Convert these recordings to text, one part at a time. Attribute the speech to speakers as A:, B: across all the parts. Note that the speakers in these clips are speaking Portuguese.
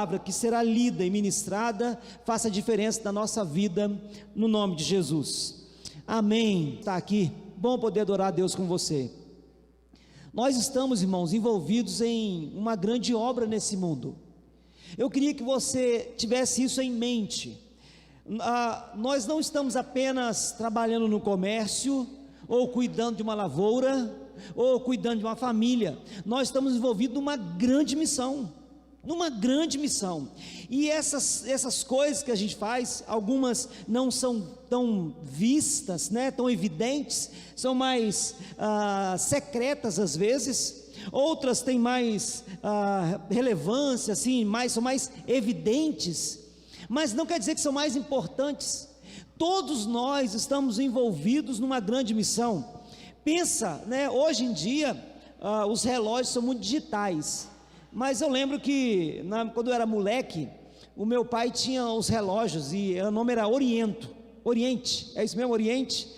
A: palavra que será lida e ministrada faça a diferença na nossa vida, no nome de Jesus. Amém. Está aqui, bom poder adorar a Deus com você. Nós estamos, irmãos, envolvidos em uma grande obra nesse mundo. Eu queria que você tivesse isso em mente. Nós não estamos apenas trabalhando no comércio, ou cuidando de uma lavoura, ou cuidando de uma família. Nós estamos envolvidos numa grande missão. E essas coisas que a gente faz, algumas não são tão vistas, né, tão evidentes, são mais secretas às vezes, outras têm mais relevância, assim, são mais evidentes, mas não quer dizer que são mais importantes. Todos nós estamos envolvidos numa grande missão. Pensa, né, hoje em dia os relógios são muito digitais, mas eu lembro que quando eu era moleque, o meu pai tinha os relógios e o nome era Oriente, é isso mesmo, Oriente,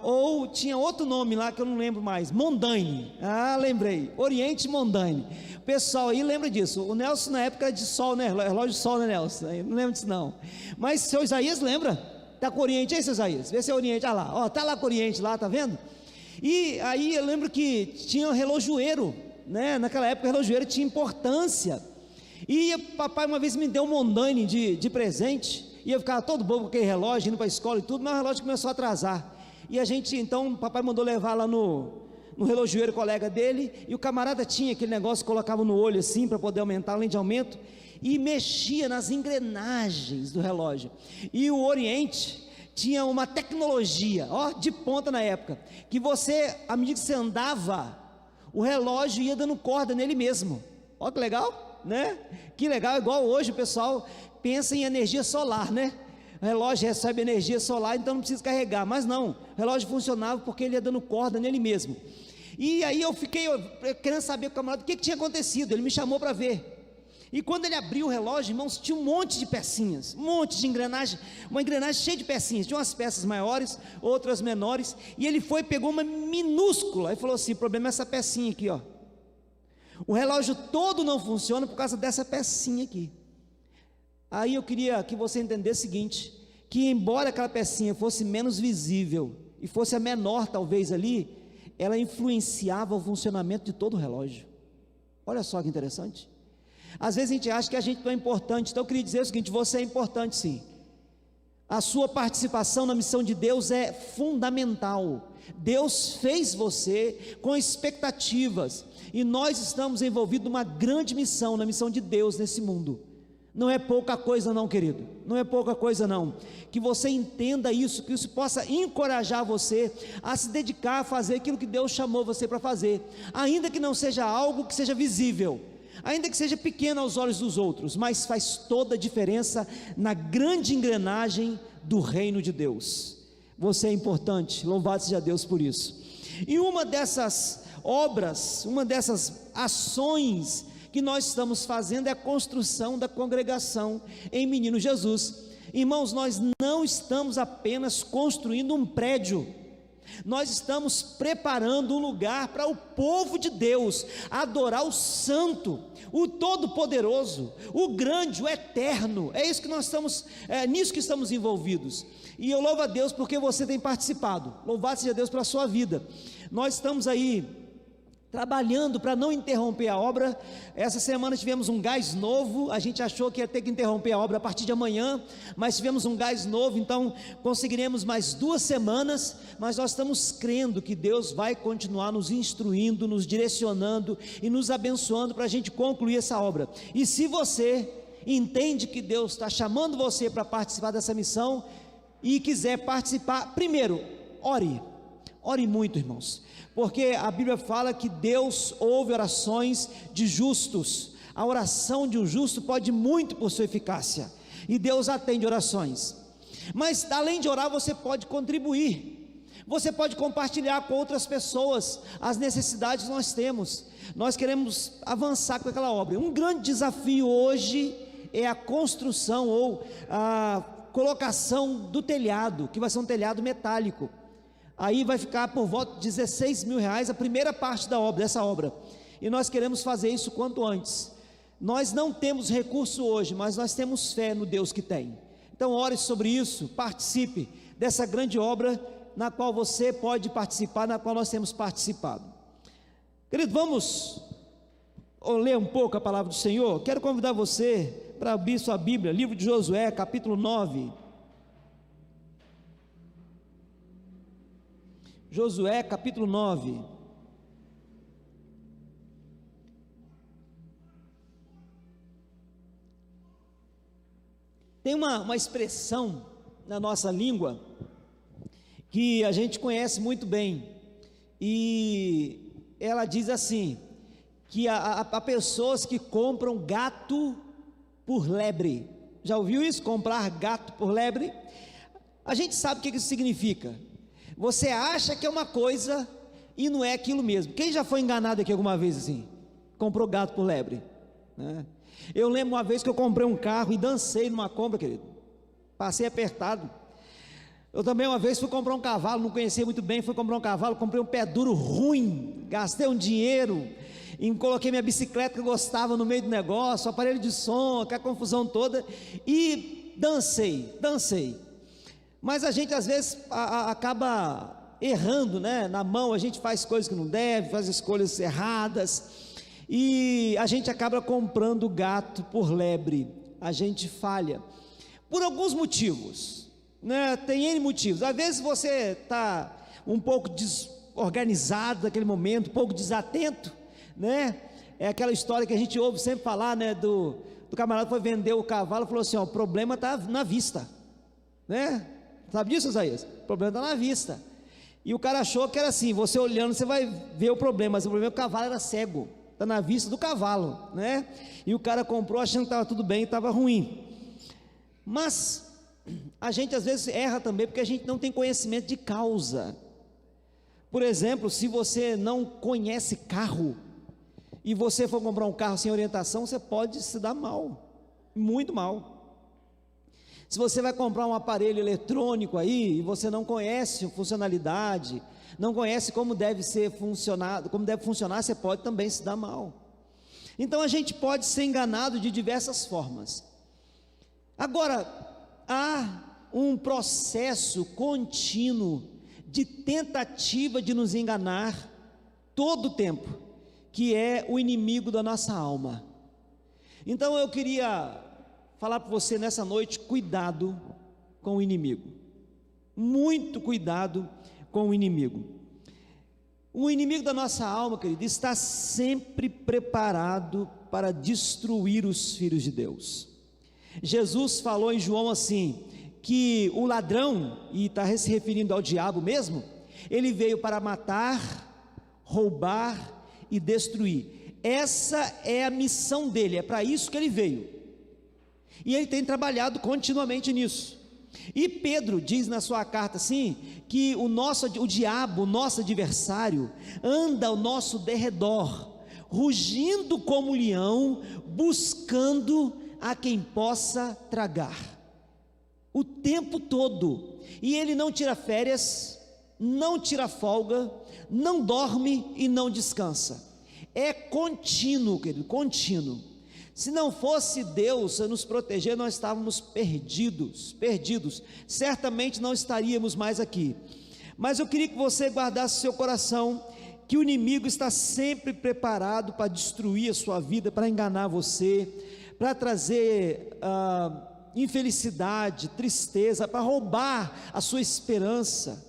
A: ou tinha outro nome lá que eu não lembro mais, Mondaine, lembrei, Oriente Mondaine. O pessoal aí lembra disso. O Nelson na época era de sol, né, relógio de sol, né, Nelson? Eu não lembro disso não, mas seu Isaías lembra? Está com o Oriente aí, seu Isaías? Vê se é Oriente, olha lá, está lá com o Oriente lá, tá vendo? E aí eu lembro que tinha um relojoeiro, né? Naquela época o relojoeiro tinha importância, e papai uma vez me deu um Mondaine de presente, e eu ficava todo bobo com aquele relógio, indo para a escola e tudo, mas o relógio começou a atrasar, e a gente, então, papai mandou levar lá no relojoeiro colega dele, e o camarada tinha aquele negócio, colocava no olho assim, para poder aumentar, além de aumento, e mexia nas engrenagens do relógio, e o Oriente tinha uma tecnologia, de ponta na época, que você, à medida que você andava, o relógio ia dando corda nele mesmo. Que legal, né? Que legal, igual hoje o pessoal pensa em energia solar, né? O relógio recebe energia solar, então não precisa carregar, mas não, o relógio funcionava porque ele ia dando corda nele mesmo. E aí eu fiquei querendo saber com o camarada o que tinha acontecido. Ele me chamou para ver, e quando ele abriu o relógio, irmãos, tinha um monte de pecinhas, um monte de engrenagem, uma engrenagem cheia de pecinhas, tinha umas peças maiores, outras menores, e ele pegou uma minúscula, e falou assim: o problema é essa pecinha aqui, o relógio todo não funciona por causa dessa pecinha aqui. Aí eu queria que você entendesse o seguinte, que embora aquela pecinha fosse menos visível, e fosse a menor talvez ali, ela influenciava o funcionamento de todo o relógio. Olha só que interessante. Às vezes a gente acha que a gente não é importante, então eu queria dizer o seguinte: você é importante sim. A sua participação na missão de Deus é fundamental. Deus fez você com expectativas, e nós estamos envolvidos numa grande missão, na missão de Deus nesse mundo. Não é pouca coisa não, querido, não é pouca coisa não. Que você entenda isso, que isso possa encorajar você a se dedicar a fazer aquilo que Deus chamou você para fazer, ainda que não seja algo que seja visível, ainda que seja pequeno aos olhos dos outros, mas faz toda a diferença na grande engrenagem do reino de Deus. Você é importante, louvado seja Deus por isso. E uma dessas obras, uma dessas ações que nós estamos fazendo é a construção da congregação em Menino Jesus. Irmãos, nós não estamos apenas construindo um prédio, nós estamos preparando um lugar para o povo de Deus adorar o Santo, o Todo-Poderoso, o Grande, o Eterno. É isso que nós estamos, nisso que estamos envolvidos. E eu louvo a Deus porque você tem participado. Louvado seja Deus pela sua vida. Nós estamos aí trabalhando para não interromper a obra. Essa semana tivemos um gás novo, a gente achou que ia ter que interromper a obra a partir de amanhã, mas tivemos um gás novo, então conseguiremos mais 2 semanas, mas nós estamos crendo que Deus vai continuar nos instruindo, nos direcionando e nos abençoando para a gente concluir essa obra. E se você entende que Deus está chamando você para participar dessa missão e quiser participar, primeiro, ore muito, irmãos, porque a Bíblia fala que Deus ouve orações de justos. A oração de um justo pode muito por sua eficácia, e Deus atende orações. Mas além de orar, você pode contribuir, você pode compartilhar com outras pessoas as necessidades que nós temos. Nós queremos avançar com aquela obra. Um grande desafio hoje é a construção ou a colocação do telhado, que vai ser um telhado metálico. Aí vai ficar por volta de R$16 mil a primeira parte da obra, dessa obra, e nós queremos fazer isso quanto antes. Nós não temos recurso hoje, mas nós temos fé no Deus que tem. Então ore sobre isso, participe dessa grande obra na qual você pode participar, na qual nós temos participado. Querido, vamos ler um pouco a palavra do Senhor. Quero convidar você para abrir sua Bíblia, livro de Josué, capítulo 9. Josué, capítulo 9. Tem uma expressão na nossa língua que a gente conhece muito bem, e ela diz assim, que há pessoas que compram gato por lebre. Já ouviu isso? Comprar gato por lebre? A gente sabe o que isso significa. Você acha que é uma coisa e não é aquilo mesmo. Quem já foi enganado aqui alguma vez assim? Comprou gato por lebre, né? Eu lembro uma vez que eu comprei um carro e dancei numa compra, querido, passei apertado. Eu também uma vez fui comprar um cavalo, não conhecia muito bem, fui comprar um cavalo, comprei um pé duro ruim, gastei um dinheiro, e coloquei minha bicicleta que eu gostava no meio do negócio, aparelho de som, aquela confusão toda, e dancei, mas a gente às vezes acaba errando, né? Na mão a gente faz coisas que não deve, faz escolhas erradas, e a gente acaba comprando gato por lebre. A gente falha por alguns motivos, né? Tem N motivos. Às vezes você está um pouco desorganizado naquele momento, um pouco desatento, né? É aquela história que a gente ouve sempre falar, né? Do camarada que foi vender o cavalo, falou assim, ó, o problema está na vista, né? Sabe disso, Isaías? O problema está na vista. E o cara achou que era assim, você olhando você vai ver o problema, mas o problema é que o cavalo era cego, está na vista do cavalo, né? E o cara comprou achando que estava tudo bem e estava ruim. Mas a gente às vezes erra também porque a gente não tem conhecimento de causa. Por exemplo, se você não conhece carro e você for comprar um carro sem orientação, você pode se dar mal, muito mal. Se você vai comprar um aparelho eletrônico aí e você não conhece a funcionalidade, não conhece como deve funcionar, você pode também se dar mal. Então a gente pode ser enganado de diversas formas. Agora, há um processo contínuo de tentativa de nos enganar todo o tempo, que é o inimigo da nossa alma. Então eu queria falar para você nessa noite, cuidado com o inimigo, muito cuidado com o inimigo. O inimigo da nossa alma, querido, está sempre preparado para destruir os filhos de Deus. Jesus falou em João assim, que o ladrão, e está se referindo ao diabo mesmo, ele veio para matar, roubar e destruir. Essa é a missão dele, é para isso que ele veio, e ele tem trabalhado continuamente nisso. E Pedro diz na sua carta assim, que o diabo, o nosso adversário, anda ao nosso derredor, rugindo como leão, buscando a quem possa tragar, o tempo todo, e ele não tira férias, não tira folga, não dorme e não descansa, é contínuo, querido, contínuo. Se não fosse Deus a nos proteger, nós estávamos perdidos, certamente não estaríamos mais aqui. Mas eu queria que você guardasse seu coração, que o inimigo está sempre preparado para destruir a sua vida, para enganar você, para trazer infelicidade, tristeza, para roubar a sua esperança,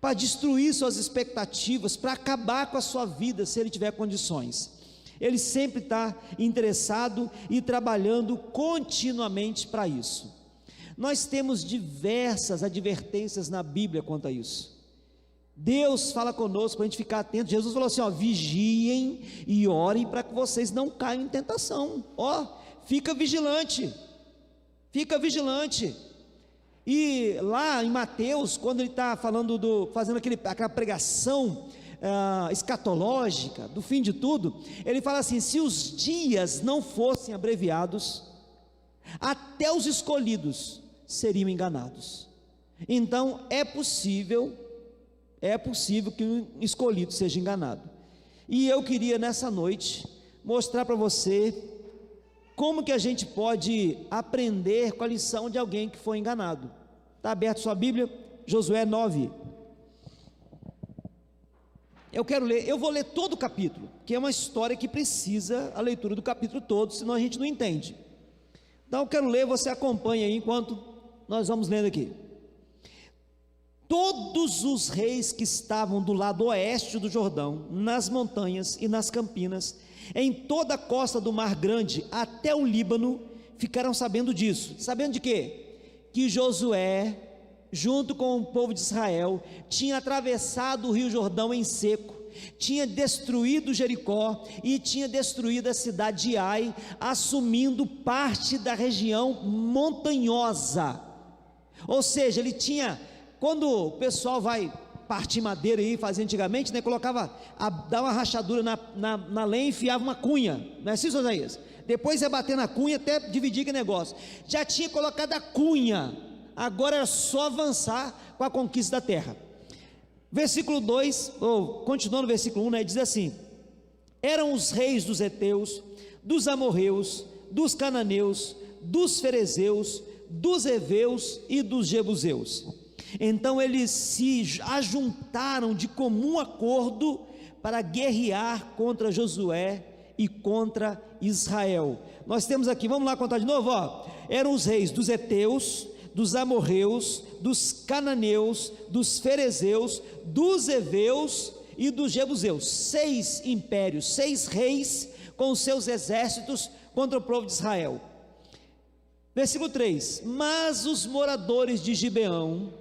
A: para destruir suas expectativas, para acabar com a sua vida, se ele tiver condições. Ele sempre está interessado e trabalhando continuamente para isso. Nós temos diversas advertências na Bíblia quanto a isso. Deus fala conosco para a gente ficar atento. Jesus falou assim, ó, vigiem e orem para que vocês não caiam em tentação. Ó, fica vigilante, E lá em Mateus, quando ele está falando fazendo aquela pregação escatológica, do fim de tudo, ele fala assim, se os dias não fossem abreviados, até os escolhidos seriam enganados. Então é possível que um escolhido seja enganado, e eu queria nessa noite mostrar para você como que a gente pode aprender com a lição de alguém que foi enganado? Está aberto sua Bíblia? Josué 9. Eu vou ler todo o capítulo, que é uma história que precisa a leitura do capítulo todo, senão a gente não entende. Então eu quero ler, você acompanha aí enquanto nós vamos lendo aqui. Todos os reis que estavam do lado oeste do Jordão, nas montanhas e nas campinas, em toda a costa do Mar Grande, até o Líbano, ficaram sabendo disso. Sabendo de quê? Que Josué, junto com o povo de Israel, tinha atravessado o rio Jordão em seco, tinha destruído Jericó e tinha destruído a cidade de Ai, assumindo parte da região montanhosa. Ou seja, ele tinha, quando o pessoal vai partir madeira aí, fazia antigamente, né, dava uma rachadura na lenha e enfiava uma cunha, não é assim, Isaías? Depois ia bater na cunha até dividir aquele negócio. Já tinha colocado a cunha, agora era só avançar com a conquista da terra. Versículo 2, ou continuando no versículo 1, né, diz assim: eram os reis dos heteus, dos amorreus, dos cananeus, dos ferezeus, dos heveus e dos jebuseus. Então eles se ajuntaram de comum acordo para guerrear contra Josué e contra Israel. Nós temos aqui, vamos lá contar de novo, ó. Eram os reis dos heteus, dos amorreus, dos cananeus, dos ferezeus, dos heveus e dos jebuseus. 6 impérios, 6 reis com os seus exércitos contra o povo de Israel. Versículo 3: mas os moradores de Gibeão,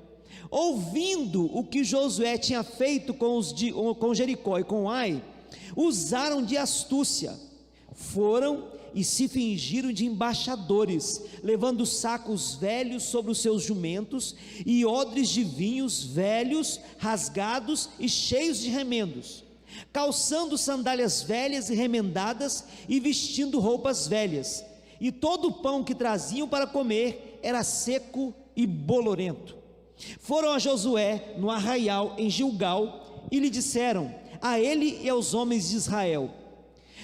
A: ouvindo o que Josué tinha feito com Jericó e com Ai, usaram de astúcia, foram e se fingiram de embaixadores, levando sacos velhos sobre os seus jumentos e odres de vinhos velhos, rasgados e cheios de remendos, calçando sandálias velhas e remendadas e vestindo roupas velhas, e todo o pão que traziam para comer era seco e bolorento. Foram a Josué no arraial em Gilgal e lhe disseram, a ele e aos homens de Israel: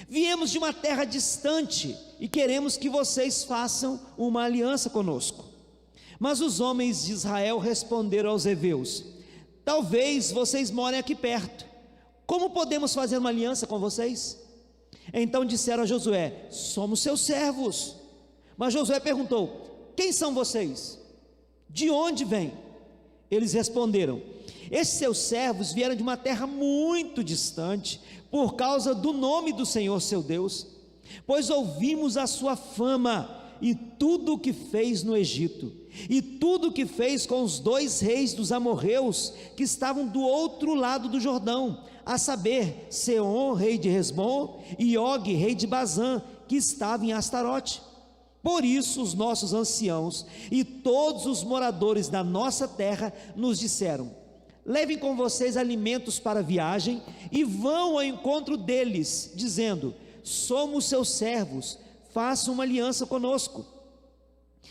A: viemos de uma terra distante e queremos que vocês façam uma aliança conosco. Mas os homens de Israel responderam aos heveus: talvez vocês morem aqui perto, como podemos fazer uma aliança com vocês? Então disseram a Josué: somos seus servos. Mas Josué perguntou: quem são vocês? De onde vêm? Eles responderam: esses seus servos vieram de uma terra muito distante, por causa do nome do Senhor seu Deus, pois ouvimos a sua fama e tudo o que fez no Egito, e tudo o que fez com os 2 reis dos amorreus que estavam do outro lado do Jordão, a saber, Seom, rei de Hesbom, e Og, rei de Bazã, que estava em Astarote. Por isso os nossos anciãos e todos os moradores da nossa terra nos disseram: levem com vocês alimentos para a viagem e vão ao encontro deles, dizendo: somos seus servos, façam uma aliança conosco.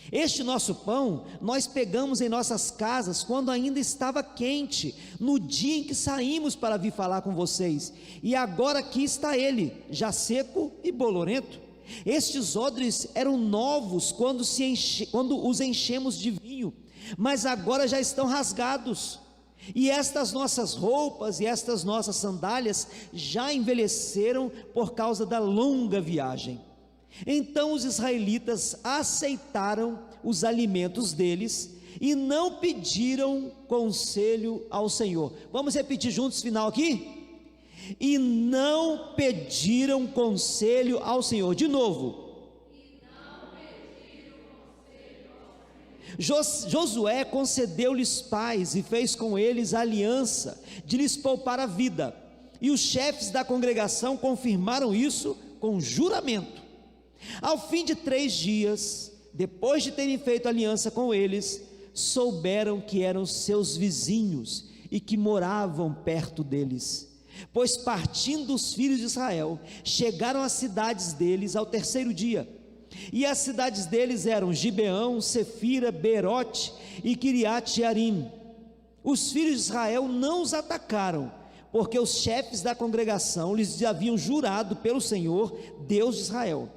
A: Este nosso pão nós pegamos em nossas casas quando ainda estava quente, no dia em que saímos para vir falar com vocês, e agora aqui está ele, já seco e bolorento. Estes odres eram novos quando os enchemos de vinho, mas agora já estão rasgados. E estas nossas roupas e estas nossas sandálias já envelheceram por causa da longa viagem. Então os israelitas aceitaram os alimentos deles e não pediram conselho ao Senhor. Vamos repetir juntos o final aqui? E não pediram conselho ao Senhor. De novo. Josué concedeu-lhes paz e fez com eles a aliança de lhes poupar a vida, e os chefes da congregação confirmaram isso com juramento. Ao fim de 3 dias, depois de terem feito aliança com eles, souberam que eram seus vizinhos e que moravam perto deles, pois partindo os filhos de Israel, chegaram às cidades deles ao 3º dia. E as cidades deles eram Gibeão, Sefira, Beerote e Kiriat Jearim. Os filhos de Israel não os atacaram, porque os chefes da congregação lhes haviam jurado pelo Senhor, Deus de Israel.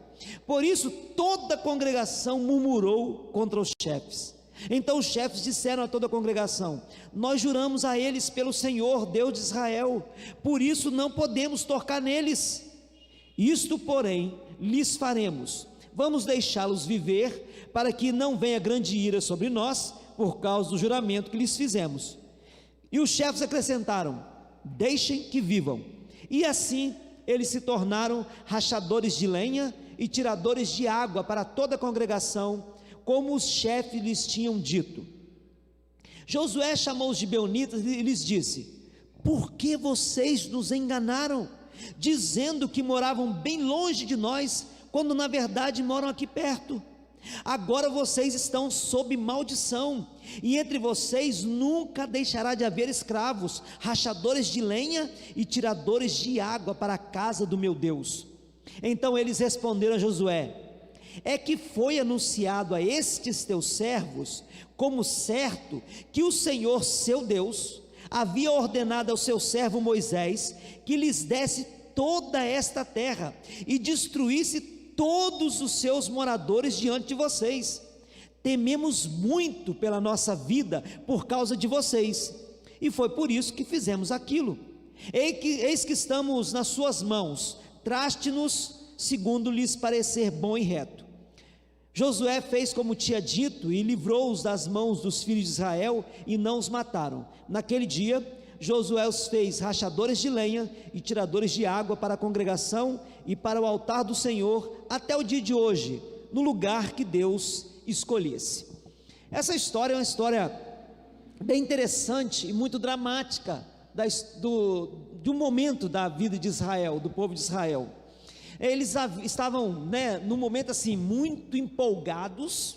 A: Por isso toda a congregação murmurou contra os chefes. Então os chefes disseram a toda a congregação: nós juramos a eles pelo Senhor, Deus de Israel, por isso não podemos tocar neles. Isto, porém, lhes faremos: vamos deixá-los viver, para que não venha grande ira sobre nós, por causa do juramento que lhes fizemos. E os chefes acrescentaram: deixem que vivam. E assim eles se tornaram rachadores de lenha e tiradores de água para toda a congregação, como os chefes lhes tinham dito. Josué chamou os gibeonitas e lhes disse: por que vocês nos enganaram, dizendo que moravam bem longe de nós, quando na verdade moram aqui perto? Agora vocês estão sob maldição, e entre vocês nunca deixará de haver escravos, rachadores de lenha e tiradores de água para a casa do meu Deus. Então eles responderam a Josué: é que foi anunciado a estes teus servos como certo que o Senhor seu Deus havia ordenado ao seu servo Moisés que lhes desse toda esta terra e destruísse todos os seus moradores diante de vocês. Tememos muito pela nossa vida por causa de vocês, e foi por isso que fizemos aquilo. Eis que estamos nas suas mãos, traste-nos segundo lhes parecer bom e reto. Josué fez como tinha dito e livrou-os das mãos dos filhos de Israel, e não os mataram. Naquele dia Josué os fez rachadores de lenha e tiradores de água para a congregação e para o altar do Senhor, até o dia de hoje, no lugar que Deus escolhesse. Essa história é uma história bem interessante e muito dramática de um momento da vida de Israel, do povo de Israel. Eles estavam, num momento assim, muito empolgados,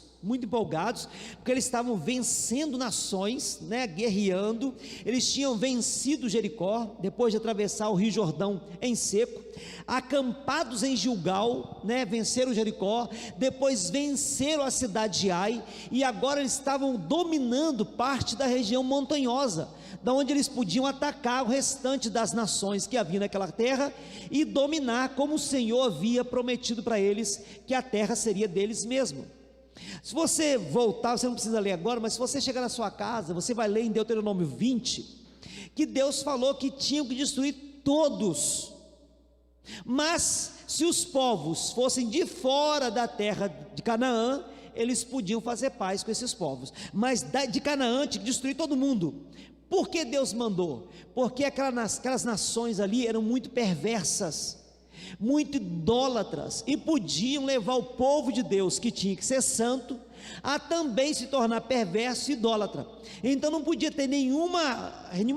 A: porque eles estavam vencendo nações, guerreando. Eles tinham vencido Jericó, depois de atravessar o rio Jordão em seco, acampados em Gilgal, venceram Jericó, depois venceram a cidade de Ai, e agora eles estavam dominando parte da região montanhosa, da onde eles podiam atacar o restante das nações que havia naquela terra, e dominar como o Senhor havia prometido para eles, que a terra seria deles mesmo. Se você voltar, você não precisa ler agora, mas se você chegar na sua casa, você vai ler em Deuteronômio 20, que Deus falou que tinham que destruir todos, mas se os povos fossem de fora da terra de Canaã, eles podiam fazer paz com esses povos, mas de Canaã tinha que destruir todo mundo. Por que Deus mandou? Porque aquelas nações ali eram muito perversas, muito idólatras, e podiam levar o povo de Deus, que tinha que ser santo, a também se tornar perverso e idólatra. Então não podia ter nenhuma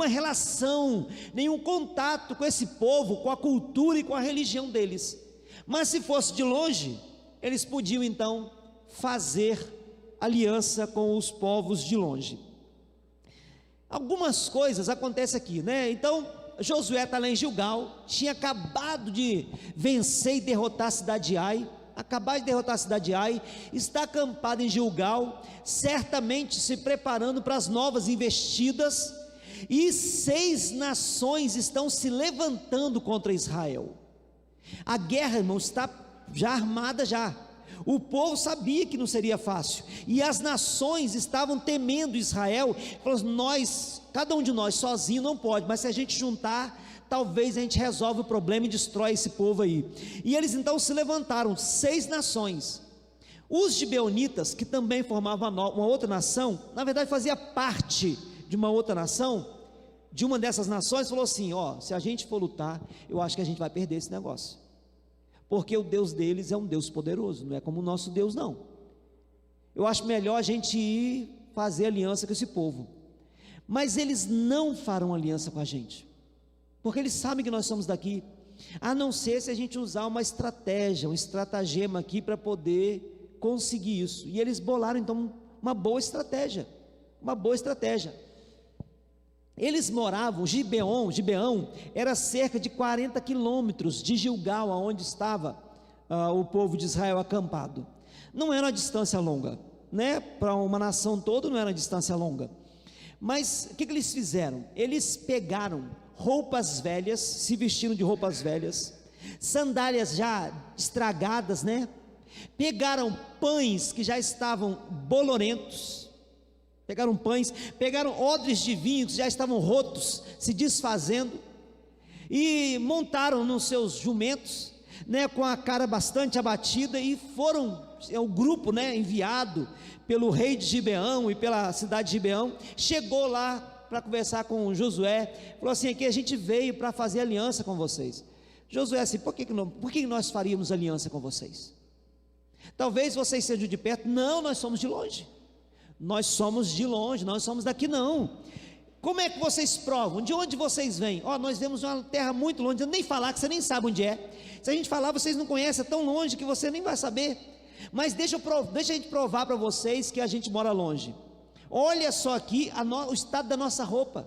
A: relação, nenhum contato com esse povo, com a cultura e com a religião deles. Mas se fosse de longe, eles podiam então fazer aliança com os povos de longe. Algumas coisas acontecem aqui, Então Josué está lá em Gilgal, tinha acabado de vencer e derrotar a cidade de Ai, está acampado em Gilgal, certamente se preparando para as novas investidas, e 6 nações estão se levantando contra Israel. A guerra, irmãos, está já armada já. O povo sabia que não seria fácil, e as nações estavam temendo Israel, falando: cada um de nós sozinho não pode, mas se a gente juntar, talvez a gente resolve o problema e destrói esse povo aí. E eles então se levantaram, 6 nações. Os gibeonitas, que também formavam uma outra nação, na verdade fazia parte de uma outra nação, de uma dessas nações, falou assim: se a gente for lutar, eu acho que a gente vai perder esse negócio, porque o Deus deles é um Deus poderoso, não é como o nosso Deus não. Eu acho melhor a gente ir fazer aliança com esse povo. Mas eles não farão aliança com a gente, porque eles sabem que nós somos daqui, a não ser se a gente usar uma estratégia, um estratagema aqui para poder conseguir isso. E eles bolaram então uma boa estratégia. Eles moravam, Gibeão era cerca de 40 quilômetros de Gilgal, aonde estava o povo de Israel acampado. Não era uma distância longa, para uma nação toda não era uma distância longa. Mas o que eles fizeram? Eles pegaram roupas velhas, se vestiram de roupas velhas, sandálias já estragadas, pegaram pães que já estavam bolorentos, pegaram odres de vinho que já estavam rotos, se desfazendo, e montaram nos seus jumentos, com a cara bastante abatida, e foram, o grupo, enviado pelo rei de Gibeão e pela cidade de Gibeão, chegou lá para conversar com Josué, falou assim: aqui a gente veio para fazer aliança com vocês. Josué assim: por que nós faríamos aliança com vocês? Talvez vocês sejam de perto. Não, nós somos de longe, nós somos daqui não. Como é que vocês provam? De onde vocês vêm? Nós vemos uma terra muito longe, eu nem falar, que você nem sabe onde é. Se a gente falar, vocês não conhecem, é tão longe que você nem vai saber. Mas deixa a gente provar para vocês que a gente mora longe. Olha só aqui o estado da nossa roupa,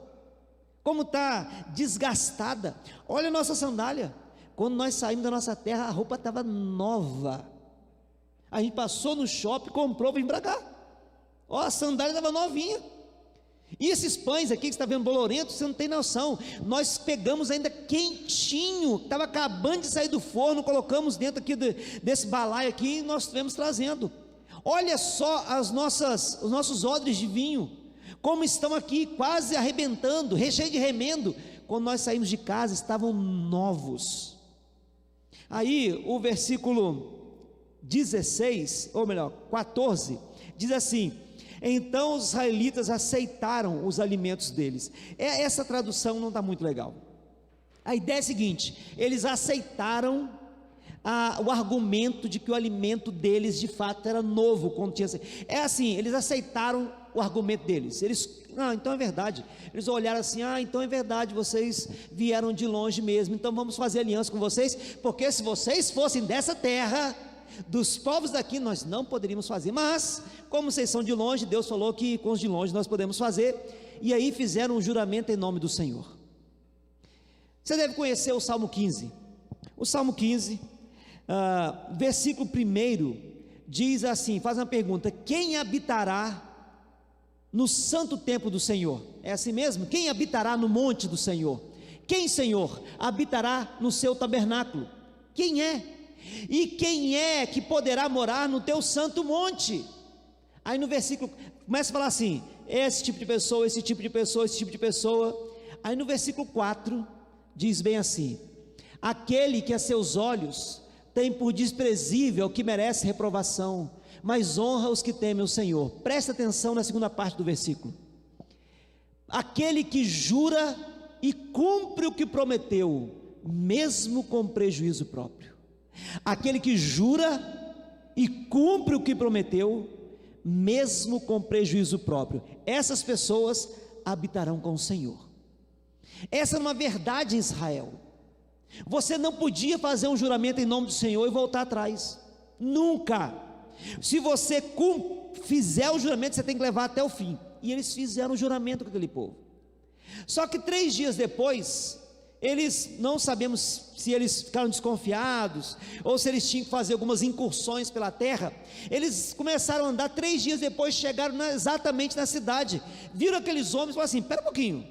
A: como está desgastada. Olha a nossa sandália. Quando nós saímos da nossa terra, a roupa estava nova. A gente passou no shopping, comprou para vir para cá. A sandália estava novinha. E esses pães aqui que você está vendo bolorento, você não tem noção, nós pegamos ainda quentinho, estava acabando de sair do forno, colocamos dentro aqui desse balaio aqui, e nós estivemos trazendo. Olha só os nossos odres de vinho, como estão aqui, quase arrebentando, recheio de remendo. Quando nós saímos de casa, estavam novos. Aí o versículo 16, ou melhor, 14, diz assim: então os israelitas aceitaram os alimentos deles. Essa tradução não está muito legal. A ideia é a seguinte: eles aceitaram o argumento de que o alimento deles de fato era novo, quando tinha. É assim, eles aceitaram o argumento deles. Então é verdade. Eles olharam assim: então é verdade, vocês vieram de longe mesmo, então vamos fazer aliança com vocês, porque se vocês fossem dessa terra, dos povos daqui, nós não poderíamos fazer, mas como vocês são de longe, Deus falou que com os de longe nós podemos fazer. E aí fizeram um juramento em nome do Senhor. Você deve conhecer o Salmo 15. O Salmo 15, versículo 1 diz assim, faz uma pergunta: quem habitará no santo templo do Senhor? É assim mesmo? Quem habitará no monte do Senhor? Quem, Senhor, habitará no seu tabernáculo? Quem é? E quem é que poderá morar no teu santo monte? Aí no versículo começa a falar assim: esse tipo de pessoa, esse tipo de pessoa, esse tipo de pessoa. Aí no versículo 4 diz bem assim: aquele que a seus olhos tem por desprezível o que merece reprovação, mas honra os que temem o Senhor. Presta atenção na segunda parte do versículo: aquele que jura e cumpre o que prometeu, mesmo com prejuízo próprio. Aquele que jura e cumpre o que prometeu, mesmo com prejuízo próprio. Essas pessoas habitarão com o Senhor. Essa é uma verdade em Israel. Você não podia fazer um juramento em nome do Senhor e voltar atrás, nunca. Se você fizer o juramento, você tem que levar até o fim. E eles fizeram o juramento com aquele povo. Só que 3 dias depois, eles, não sabemos se eles ficaram desconfiados, ou se eles tinham que fazer algumas incursões pela terra. Eles começaram a andar, 3 dias depois chegaram exatamente na cidade, viram aqueles homens e falaram assim: espera um pouquinho,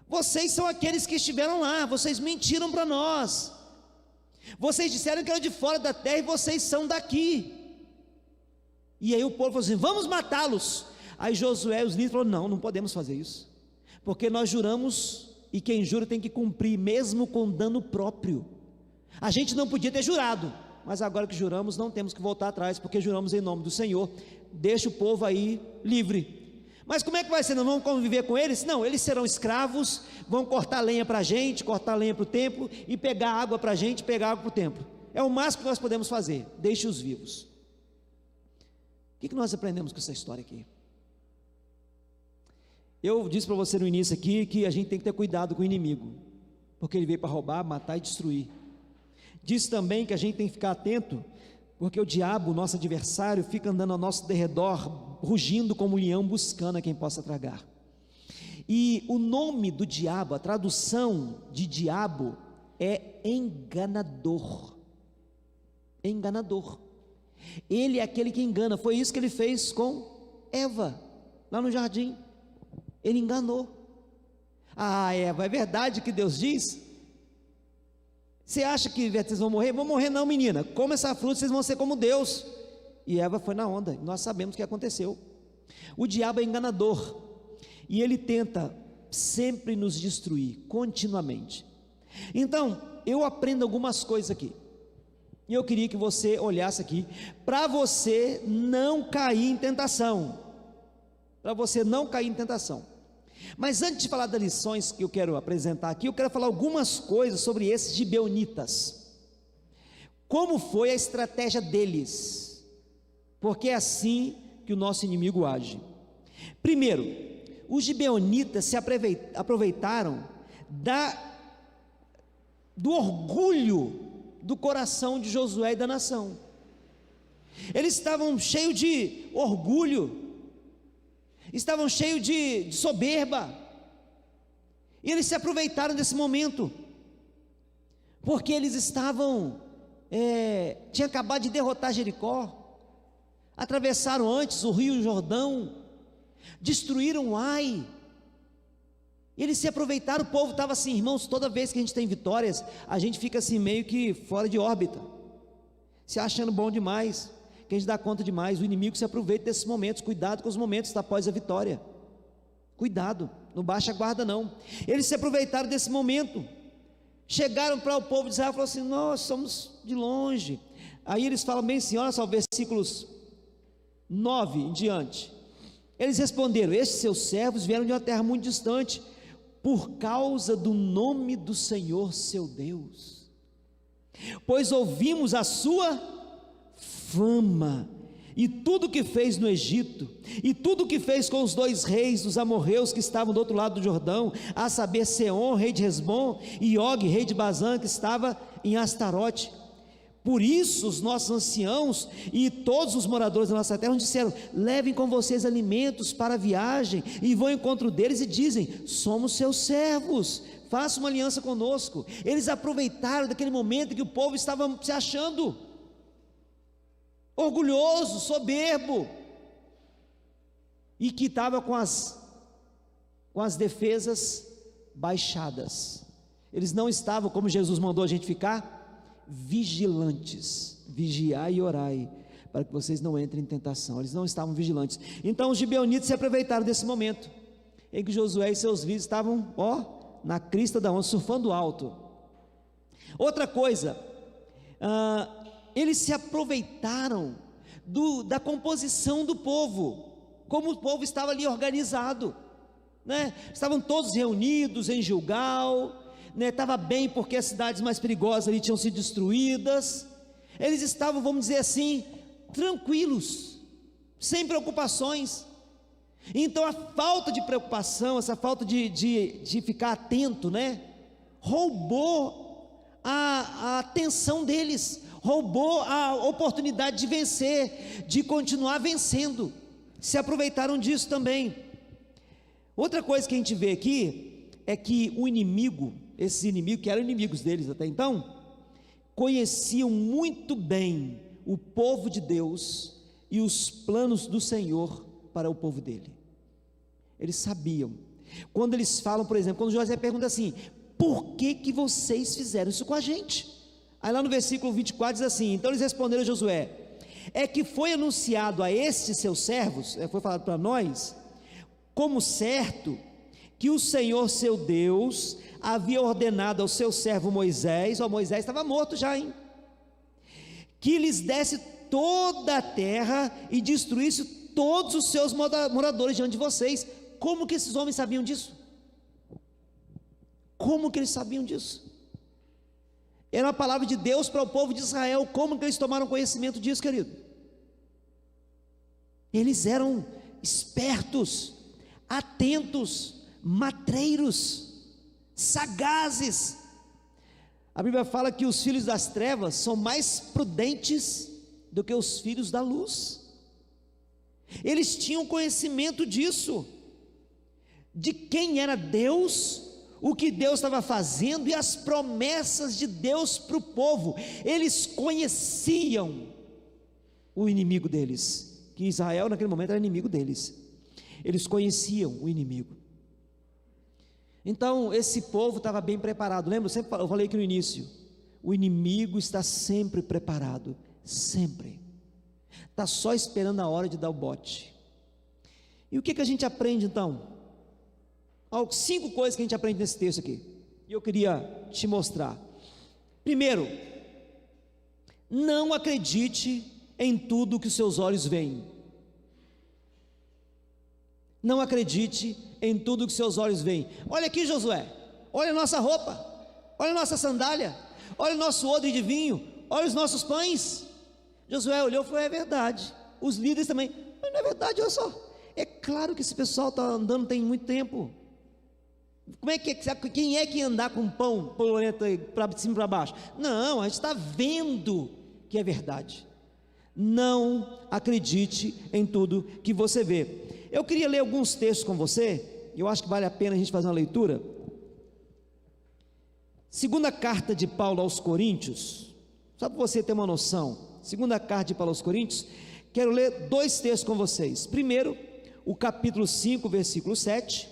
A: vocês são aqueles que estiveram lá, vocês mentiram para nós, vocês disseram que eram de fora da terra e vocês são daqui. E aí o povo falou assim: vamos matá-los. Aí Josué e os líderes falaram: não podemos fazer isso, porque nós juramos, e quem jura tem que cumprir, mesmo com dano próprio. A gente não podia ter jurado, mas agora que juramos, não temos que voltar atrás, porque juramos em nome do Senhor. Deixa o povo aí livre. Mas como é que vai ser? Não vamos conviver com eles? Não, eles serão escravos, vão cortar lenha para a gente, cortar lenha para o templo, e pegar água para a gente, pegar água para o templo. É o máximo que nós podemos fazer. Deixe-os vivos. O que nós aprendemos com essa história aqui? Eu disse para você no início aqui que a gente tem que ter cuidado com o inimigo, porque ele veio para roubar, matar e destruir. Disse também que a gente tem que ficar atento, porque o diabo, nosso adversário, fica andando ao nosso derredor, rugindo como um leão, buscando a quem possa tragar. E o nome do diabo, a tradução de diabo é enganador. Enganador. Ele é aquele que engana. Foi isso que ele fez com Eva, lá no jardim. Ele enganou. Eva, é verdade que Deus diz? Você acha que vocês vão morrer? Vão morrer não, menina, come essa fruta, vocês vão ser como Deus. E Eva foi na onda, nós sabemos o que aconteceu. O diabo é enganador, e ele tenta sempre nos destruir, continuamente. Então, eu aprendo algumas coisas aqui, e eu queria que você olhasse aqui, para você não cair em tentação, mas antes de falar das lições que eu quero apresentar aqui, eu quero falar algumas coisas sobre esses gibeonitas, como foi a estratégia deles, porque é assim que o nosso inimigo age. Primeiro, os gibeonitas se aproveitaram do orgulho do coração de Josué e da nação. Eles estavam cheios de orgulho, estavam cheios de soberba, e eles se aproveitaram desse momento, porque eles tinham acabado de derrotar Jericó, atravessaram antes o rio Jordão, destruíram Ai, eles se aproveitaram. O povo estava assim, irmãos, toda vez que a gente tem vitórias, a gente fica assim meio que fora de órbita, se achando bom demais, que a gente dá conta demais. O inimigo se aproveita desses momentos. Cuidado com os momentos após a vitória, cuidado, não baixa a guarda não. Eles se aproveitaram desse momento, chegaram para o povo de Israel e falaram assim: nós somos de longe. Aí eles falam bem assim, olha só, versículos 9 em diante. Eles responderam: estes seus servos vieram de uma terra muito distante, por causa do nome do Senhor seu Deus, pois ouvimos a sua fama, e tudo que fez no Egito, e tudo que fez com os 2 reis dos amorreus que estavam do outro lado do Jordão, a saber, Seom, rei de Hesbom, e Og, rei de Bazã, que estava em Astarote. Por isso os nossos anciãos e todos os moradores da nossa terra disseram: levem com vocês alimentos para a viagem, e vão ao encontro deles e dizem: somos seus servos, faça uma aliança conosco. Eles aproveitaram daquele momento que o povo estava se achando orgulhoso, soberbo, e que estava com as defesas baixadas. Eles não estavam, como Jesus mandou a gente ficar, vigilantes, vigiai e orai, para que vocês não entrem em tentação. Eles não estavam vigilantes. Então os gibeonitas se aproveitaram desse momento, em que Josué e seus filhos estavam, na crista da onda, surfando alto. Outra coisa, eles se aproveitaram da composição do povo, como o povo estava ali organizado, né? Estavam todos reunidos em Gilgal, estava bem, porque as cidades mais perigosas ali tinham sido destruídas. Eles estavam, vamos dizer assim, tranquilos, sem preocupações. Então a falta de preocupação, essa falta de ficar atento, roubou a atenção deles, roubou a oportunidade de vencer, de continuar vencendo. Se aproveitaram disso também. Outra coisa que a gente vê aqui é que o inimigo, esses inimigos, que eram inimigos deles até então, conheciam muito bem o povo de Deus e os planos do Senhor para o povo dele. Eles sabiam. Quando eles falam, por exemplo, quando Josué pergunta assim: por que vocês fizeram isso com a gente? Aí lá no versículo 24 diz assim: então eles responderam a Josué: é que foi anunciado a estes seus servos, foi falado para nós, como certo, que o Senhor seu Deus havia ordenado ao seu servo Moisés, Moisés estava morto já, que lhes desse toda a terra e destruísse todos os seus moradores diante de vocês. Como que esses homens sabiam disso? Como que eles sabiam disso? Era uma palavra de Deus para o povo de Israel. Como que eles tomaram conhecimento disso, querido? Eles eram espertos, atentos, matreiros, sagazes. A Bíblia fala que os filhos das trevas são mais prudentes do que os filhos da luz. Eles tinham conhecimento disso, de quem era Deus, o que Deus estava fazendo e as promessas de Deus para o povo. Eles conheciam o inimigo deles, que Israel naquele momento era inimigo deles. Eles conheciam o inimigo. Então esse povo estava bem preparado. Lembra? Eu falei aqui no início, o inimigo está sempre preparado, sempre, está só esperando a hora de dar o bote. E o que a gente aprende então? 5 coisas que a gente aprende nesse texto aqui, e eu queria te mostrar. Primeiro, não acredite em tudo que os seus olhos veem. Não acredite em tudo que seus olhos veem. Olha aqui, Josué, olha a nossa roupa, olha a nossa sandália, olha o nosso odre de vinho, olha os nossos pães. Josué olhou e falou: é verdade. Os líderes também: mas não é verdade, olha só, é claro que esse pessoal está andando tem muito tempo. Como é que quem é que ia andar com pão polorento para cima e para baixo? Não, a gente está vendo que é verdade. Não acredite em tudo que você vê. Eu queria ler alguns textos com você, eu acho que vale a pena a gente fazer uma leitura. Segunda carta de Paulo aos Coríntios, só para você ter uma noção, segunda carta de Paulo aos Coríntios, quero ler 2 textos com vocês. Primeiro, o capítulo 5, versículo 7,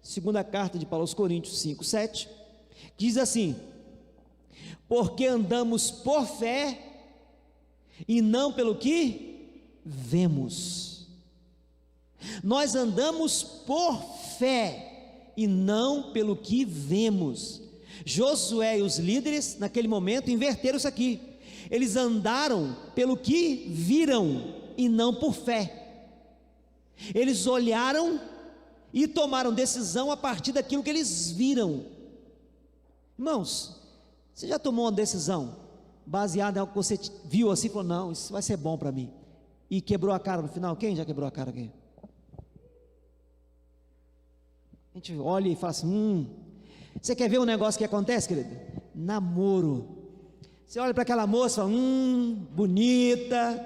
A: segunda carta de Paulo aos Coríntios 5, 7, diz assim: porque andamos por fé e não pelo que vemos. Nós andamos por fé e não pelo que vemos. Josué e os líderes naquele momento inverteram isso aqui, eles andaram pelo que viram e não por fé. Eles olharam e tomaram decisão a partir daquilo que eles viram. Irmãos, você já tomou uma decisão baseada em algo que você viu assim e falou: não, isso vai ser bom para mim, e quebrou a cara no final? Quem já quebrou a cara aqui? A gente olha e fala assim: você quer ver um negócio que acontece, querido? Namoro. Você olha para aquela moça e fala: bonita,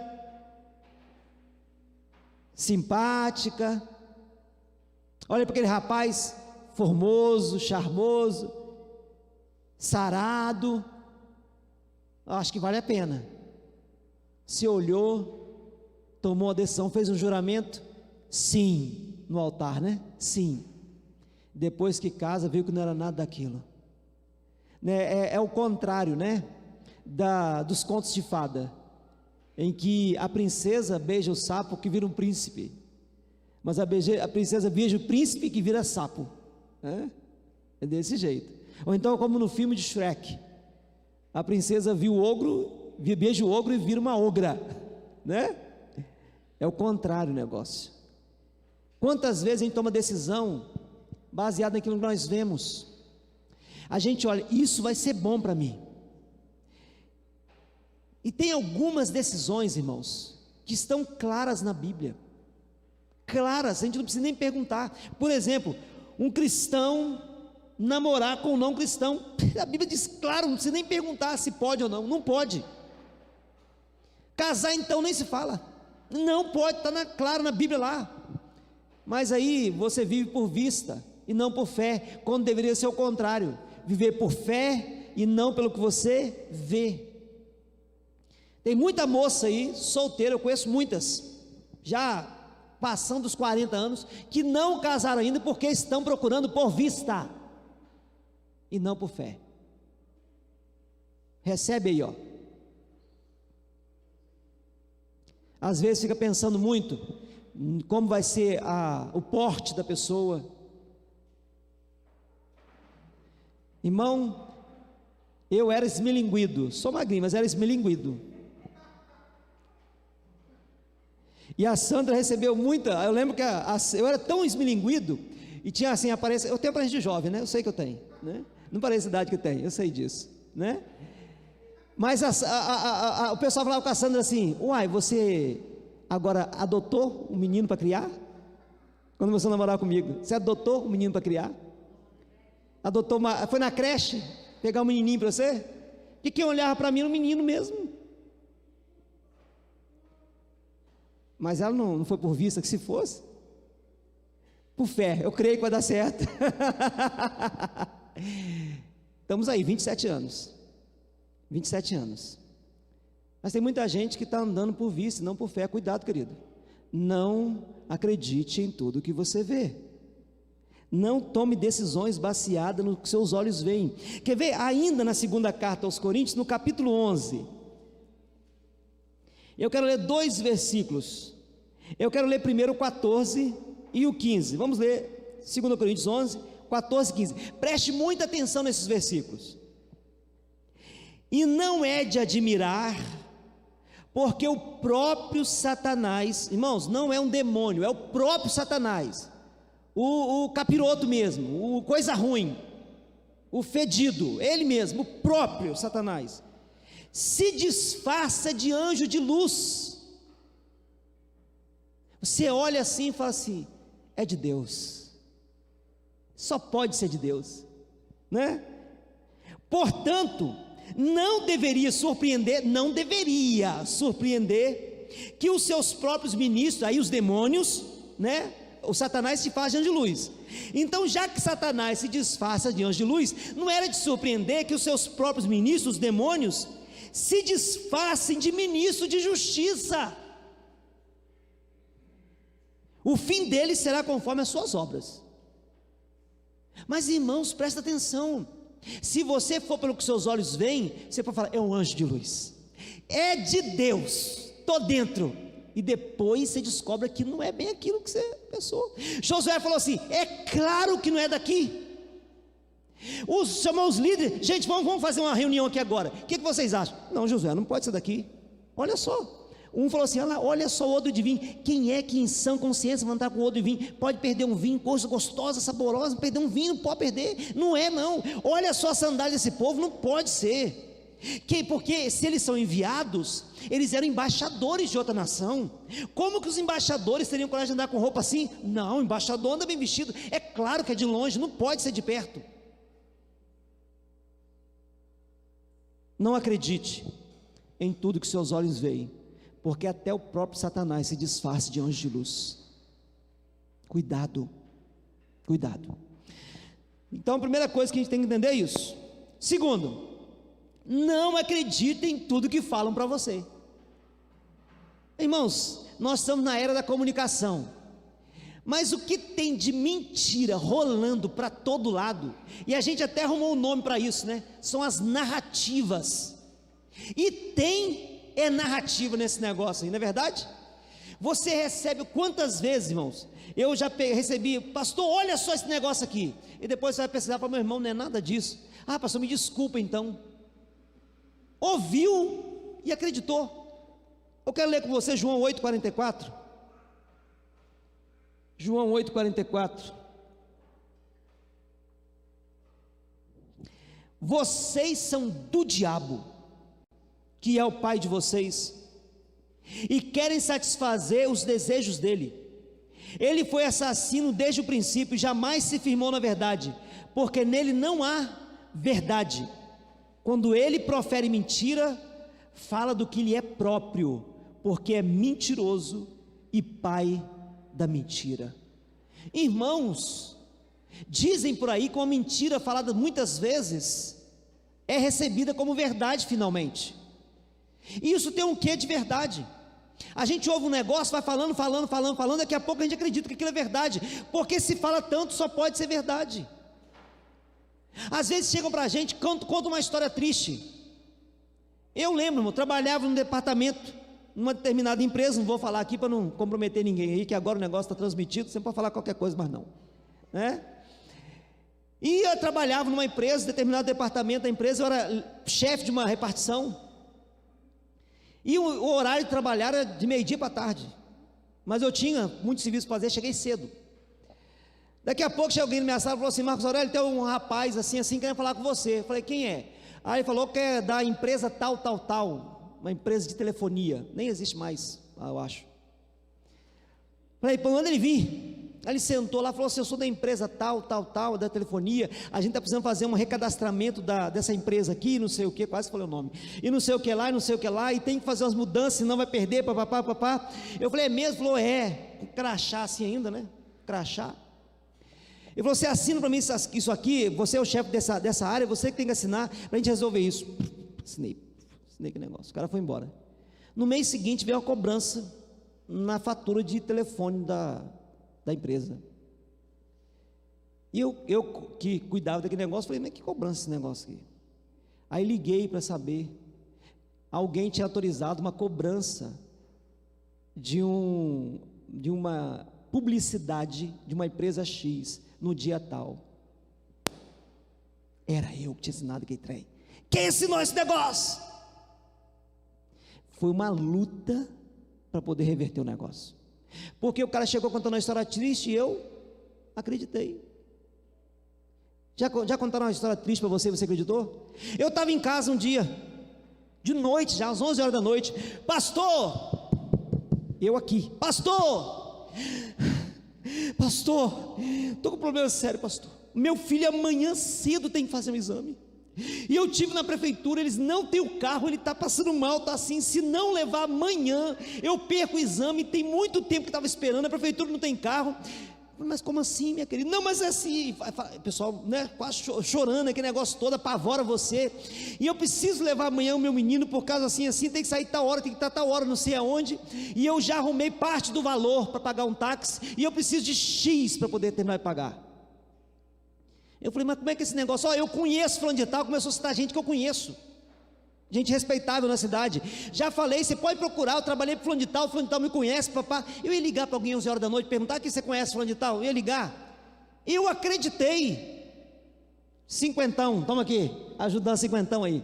A: simpática. Olha para aquele rapaz formoso, charmoso, sarado. Acho que vale a pena. Se olhou, tomou a decisão, fez um juramento, sim, no altar, né? Sim. Depois que casa, viu que não era nada daquilo, né? É o contrário, né? Dos contos de fada, em que a princesa beija o sapo que vira um príncipe, mas a princesa beija o príncipe que vira sapo, né? É desse jeito. Ou então, como no filme de Shrek, a princesa viu o ogro, beija o ogro e vira uma ogra, né? É o contrário o negócio. Quantas vezes a gente toma decisão baseado naquilo que nós vemos? A gente olha: isso vai ser bom para mim. E tem algumas decisões, irmãos, que estão claras na Bíblia, claras, a gente não precisa nem perguntar. Por exemplo, um cristão namorar com um não cristão, a Bíblia diz claro, não precisa nem perguntar se pode ou não. Não pode. Casar então nem se fala, não pode, está claro na Bíblia lá. Mas aí você vive por vista e não por fé, quando deveria ser o contrário, viver por fé e não pelo que você vê. Tem muita moça aí, solteira, eu conheço muitas, já passando os 40 anos, que não casaram ainda porque estão procurando por vista e não por fé. Recebe aí, ó. Às vezes fica pensando muito como vai ser o porte da pessoa. Irmão, eu era esmilinguido, sou magrinho, mas era esmilinguido. E a Sandra recebeu muita. Eu lembro que eu era tão esmilinguido, e tinha assim, eu tenho aparência de jovem, né? Eu sei que eu tenho, né? Não parece a idade que eu tenho, eu sei disso, né? Mas o pessoal falava com a Sandra assim: uai, você agora adotou um menino para criar? Quando você namorava comigo, você adotou um menino para criar? Foi na creche pegar um menininho para você? E quem olhava para mim era um menino mesmo. Mas ela não foi por vista, que se fosse por fé, eu creio que vai dar certo. Estamos aí, 27 anos. 27 anos. Mas tem muita gente que está andando por vista, não por fé. Cuidado, querido. Não acredite em tudo que você vê. Não tome decisões baseadas no que seus olhos veem. Quer ver? Ainda na segunda carta aos Coríntios, no capítulo 11. Eu quero ler 2 versículos. Eu quero ler primeiro o 14 e o 15. Vamos ler 2 Coríntios 11, 14 e 15. Preste muita atenção nesses versículos. E não é de admirar, porque o próprio Satanás, irmãos, não é um demônio, é o próprio Satanás, o capiroto mesmo, o coisa ruim, o fedido, ele mesmo, o próprio Satanás, se disfarça de anjo de luz. Você olha assim e fala assim: é de Deus, só pode ser de Deus, né? Portanto, não deveria surpreender que os seus próprios ministros, aí os demônios, né? O Satanás se faz de anjo de luz. Então, já que Satanás se disfarça de anjo de luz, não era de surpreender que os seus próprios ministros, os demônios, se disfarcem de ministro de justiça. O fim deles será conforme as suas obras. Mas, irmãos, presta atenção. Se você for pelo que seus olhos veem, você pode falar: é um anjo de luz, é de Deus, estou dentro. E depois você descobre que não é bem aquilo que você pensou. Josué falou assim: é claro que não é daqui. Chamou os líderes: gente, vamos fazer uma reunião aqui agora. O que vocês acham? Não, Josué, não pode ser daqui. Olha só. Um falou assim: olha só o odre de vinho. Quem é que em sã consciência vai andar com odre de vinho? Pode perder um vinho, coisa gostosa, saborosa, perder um vinho, não pode perder. Não é não. Olha só a sandália desse povo, não pode ser. Porque se eles são enviados, eles eram embaixadores de outra nação. Como que os embaixadores teriam coragem de andar com roupa assim? Não, o embaixador anda bem vestido. É claro que é de longe, não pode ser de perto. Não acredite em tudo que seus olhos veem, porque até o próprio Satanás se disfarça de anjo de luz. Cuidado, cuidado. Então a primeira coisa que a gente tem que entender é isso. Segundo, não acredite em tudo que falam para você. Irmãos, nós estamos na era da comunicação, mas o que tem de mentira rolando para todo lado, e a gente até arrumou um nome para isso, né? São as narrativas. E tem narrativa nesse negócio aí, não é verdade? Você recebe quantas vezes, irmãos? Eu já recebi: pastor, olha só esse negócio aqui. E depois você vai pesquisar para: meu irmão, não é nada disso. Ah, pastor, me desculpa então. Ouviu e acreditou. Eu quero ler com você João 8,44. João 8,44. Vocês são do diabo, que é o pai de vocês, e querem satisfazer os desejos dele. Ele foi assassino desde o princípio e jamais se firmou na verdade, porque nele não há verdade. Quando ele profere mentira, fala do que lhe é próprio, porque é mentiroso e pai da mentira. Irmãos, dizem por aí que uma mentira falada muitas vezes é recebida como verdade finalmente. E isso tem um quê de verdade? A gente ouve um negócio, vai falando, daqui a pouco a gente acredita que aquilo é verdade, porque se fala tanto, só pode ser verdade. Às vezes chegam para a gente, contam uma história triste. Eu lembro, eu trabalhava num departamento, numa determinada empresa, não vou falar aqui para não comprometer ninguém aí, que agora o negócio está transmitido, você pode falar qualquer coisa, mas não, né? E eu trabalhava numa empresa, determinado departamento da empresa, eu era chefe de uma repartição, e o horário de trabalhar era de meio-dia para tarde, mas eu tinha muito serviço para fazer, cheguei cedo. Daqui a pouco chegou alguém na minha sala e falou assim: Marcos Aurélio, tem um rapaz assim querendo falar com você. Eu falei: quem é? Aí ele falou que é da empresa tal, uma empresa de telefonia, nem existe mais, eu acho. Falei: para onde ele vir? Aí ele sentou lá e falou assim: eu sou da empresa tal, da telefonia, a gente está precisando fazer um recadastramento dessa empresa aqui, não sei o que, quase falei o nome, e não sei o que lá, e tem que fazer umas mudanças, senão vai perder, papapá. Eu falei: é mesmo? Falou: é, crachá assim ainda, né? Crachá. Ele falou: você assina para mim isso aqui, você é o chefe dessa área, você que tem que assinar para a gente resolver isso. Assinei que negócio, o cara foi embora. No mês seguinte veio a cobrança na fatura de telefone da empresa. E eu que cuidava daquele negócio, falei, mas que cobrança esse negócio aqui? Aí liguei para saber, alguém tinha autorizado uma cobrança de uma publicidade de uma empresa X no dia tal. Era eu que tinha ensinado aquele trem. Quem ensinou esse negócio? Foi uma luta para poder reverter o negócio, porque o cara chegou contando uma história triste e eu acreditei. Já contaram uma história triste para você, você acreditou? Eu estava em casa um dia, de noite, já às 11 horas da noite, pastor, eu aqui, pastor, estou com um problema sério, pastor, meu filho amanhã cedo tem que fazer um exame, e eu tive na prefeitura, eles não têm o carro, ele está passando mal, está assim, se não levar amanhã, eu perco o exame, tem muito tempo que estava esperando, a prefeitura não tem carro. Mas como assim, minha querida? Não, mas é assim, o pessoal, né, quase chorando, aquele negócio todo, apavora você, e eu preciso levar amanhã o meu menino, por causa assim, tem que sair tal hora, tem que estar tal hora, não sei aonde, e eu já arrumei parte do valor para pagar um táxi, e eu preciso de X para poder terminar de pagar. Eu falei, mas como é que é esse negócio? Eu conheço fulano de tal, começou a citar gente que eu conheço, gente respeitável na cidade, já falei, você pode procurar, eu trabalhei para fulano de tal me conhece, papá. Eu ia ligar para alguém 11 horas da noite, perguntar que você conhece fulano de tal, eu ia ligar, eu acreditei, cinquentão, toma aqui, ajudando cinquentão aí.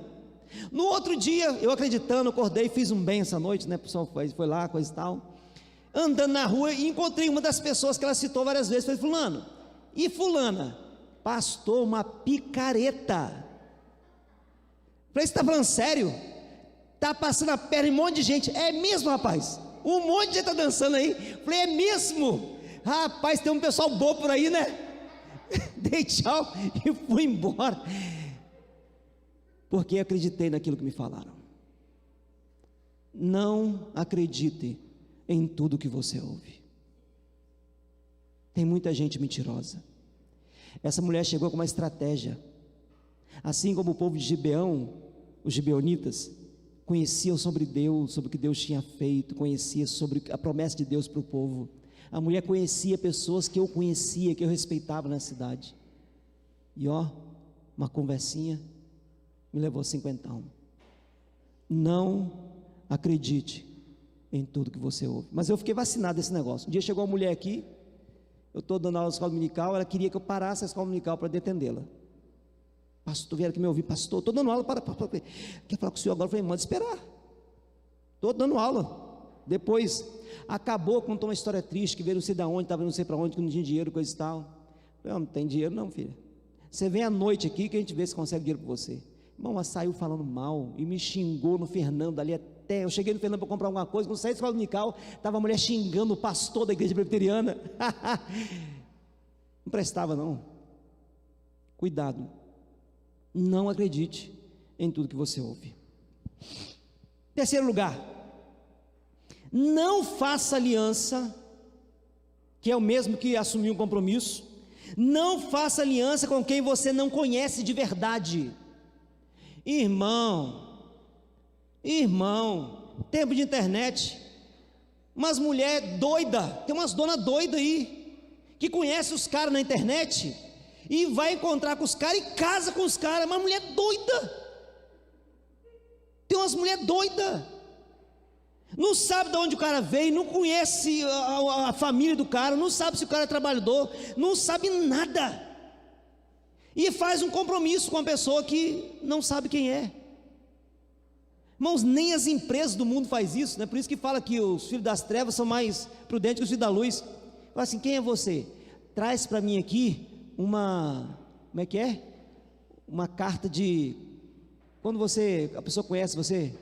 A: No outro dia, eu acreditando, acordei, fiz um bem essa noite, né, o pessoal foi lá, coisa e tal, andando na rua, e encontrei uma das pessoas que ela citou várias vezes, falei, fulano, e fulana, pastor, uma picareta. Falei, você está falando sério? Está passando a perna em um monte de gente. É mesmo, rapaz? Um monte de gente está dançando aí. Falei, é mesmo? Rapaz, tem um pessoal bom por aí, né? Dei tchau e fui embora, porque acreditei naquilo que me falaram. Não acredite em tudo que você ouve. Tem muita gente mentirosa. Essa mulher chegou com uma estratégia, assim como o povo de Gibeão, os gibeonitas, conheciam sobre Deus, sobre o que Deus tinha feito, conhecia sobre a promessa de Deus para o povo. A mulher conhecia pessoas que eu conhecia, que eu respeitava na cidade, e uma conversinha, me levou cinquentão. Não acredite em tudo que você ouve. Mas eu fiquei vacinado desse negócio. Um dia chegou uma mulher aqui, eu estou dando aula na escola dominical, ela queria que eu parasse a escola dominical para detendê-la. Pastor, vieram aqui me ouvir, pastor, estou dando aula, quer falar com o senhor agora? Eu falei, manda esperar, estou dando aula. Depois, acabou, contou uma história triste, que veio não sei de onde, estava não sei para onde, que não tinha dinheiro, coisa e tal. Eu falei, não tem dinheiro não, filha, você vem à noite aqui, que a gente vê se consegue dinheiro para você. Irmão, ela saiu falando mal, e me xingou no Fernando, ali até, eu cheguei no Fernando para comprar alguma coisa, quando saí da escola dominical, estava a mulher xingando o pastor da igreja presbiteriana, não prestava não. Cuidado, não acredite em tudo que você ouve. Terceiro lugar, não faça aliança, que é o mesmo que assumir um compromisso. Não faça aliança com quem você não conhece de verdade. Irmão, tempo de internet, umas mulheres doidas, tem umas donas doidas aí, que conhecem os caras na internet, e vai encontrar com os caras e casa com os caras, uma mulher doida, tem umas mulheres doidas, não sabe de onde o cara veio, não conhece a família do cara, não sabe se o cara é trabalhador, não sabe nada, e faz um compromisso com uma pessoa que não sabe quem é. Irmãos, nem as empresas do mundo faz isso, né? Por isso que fala que os filhos das trevas são mais prudentes que os filhos da luz. Fala assim, quem é você? Traz para mim aqui como é que é? Uma carta de, quando a pessoa conhece você,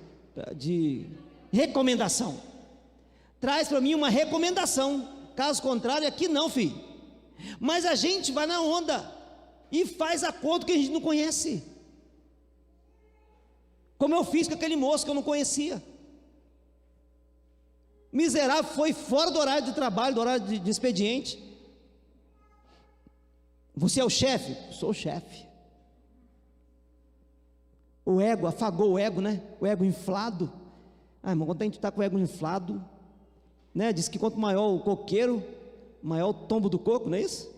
A: de recomendação. Traz para mim uma recomendação, caso contrário, aqui não, filho. Mas a gente vai na onda e faz acordo que a gente não conhece, como eu fiz com aquele moço que eu não conhecia. Miserável, foi fora do horário de trabalho, do horário de expediente. Você é o chefe? Sou o chefe. O ego, afagou o ego, né? O ego inflado. Irmão, quando a gente está com o ego inflado, né? Diz que quanto maior o coqueiro, maior o tombo do coco, não é isso?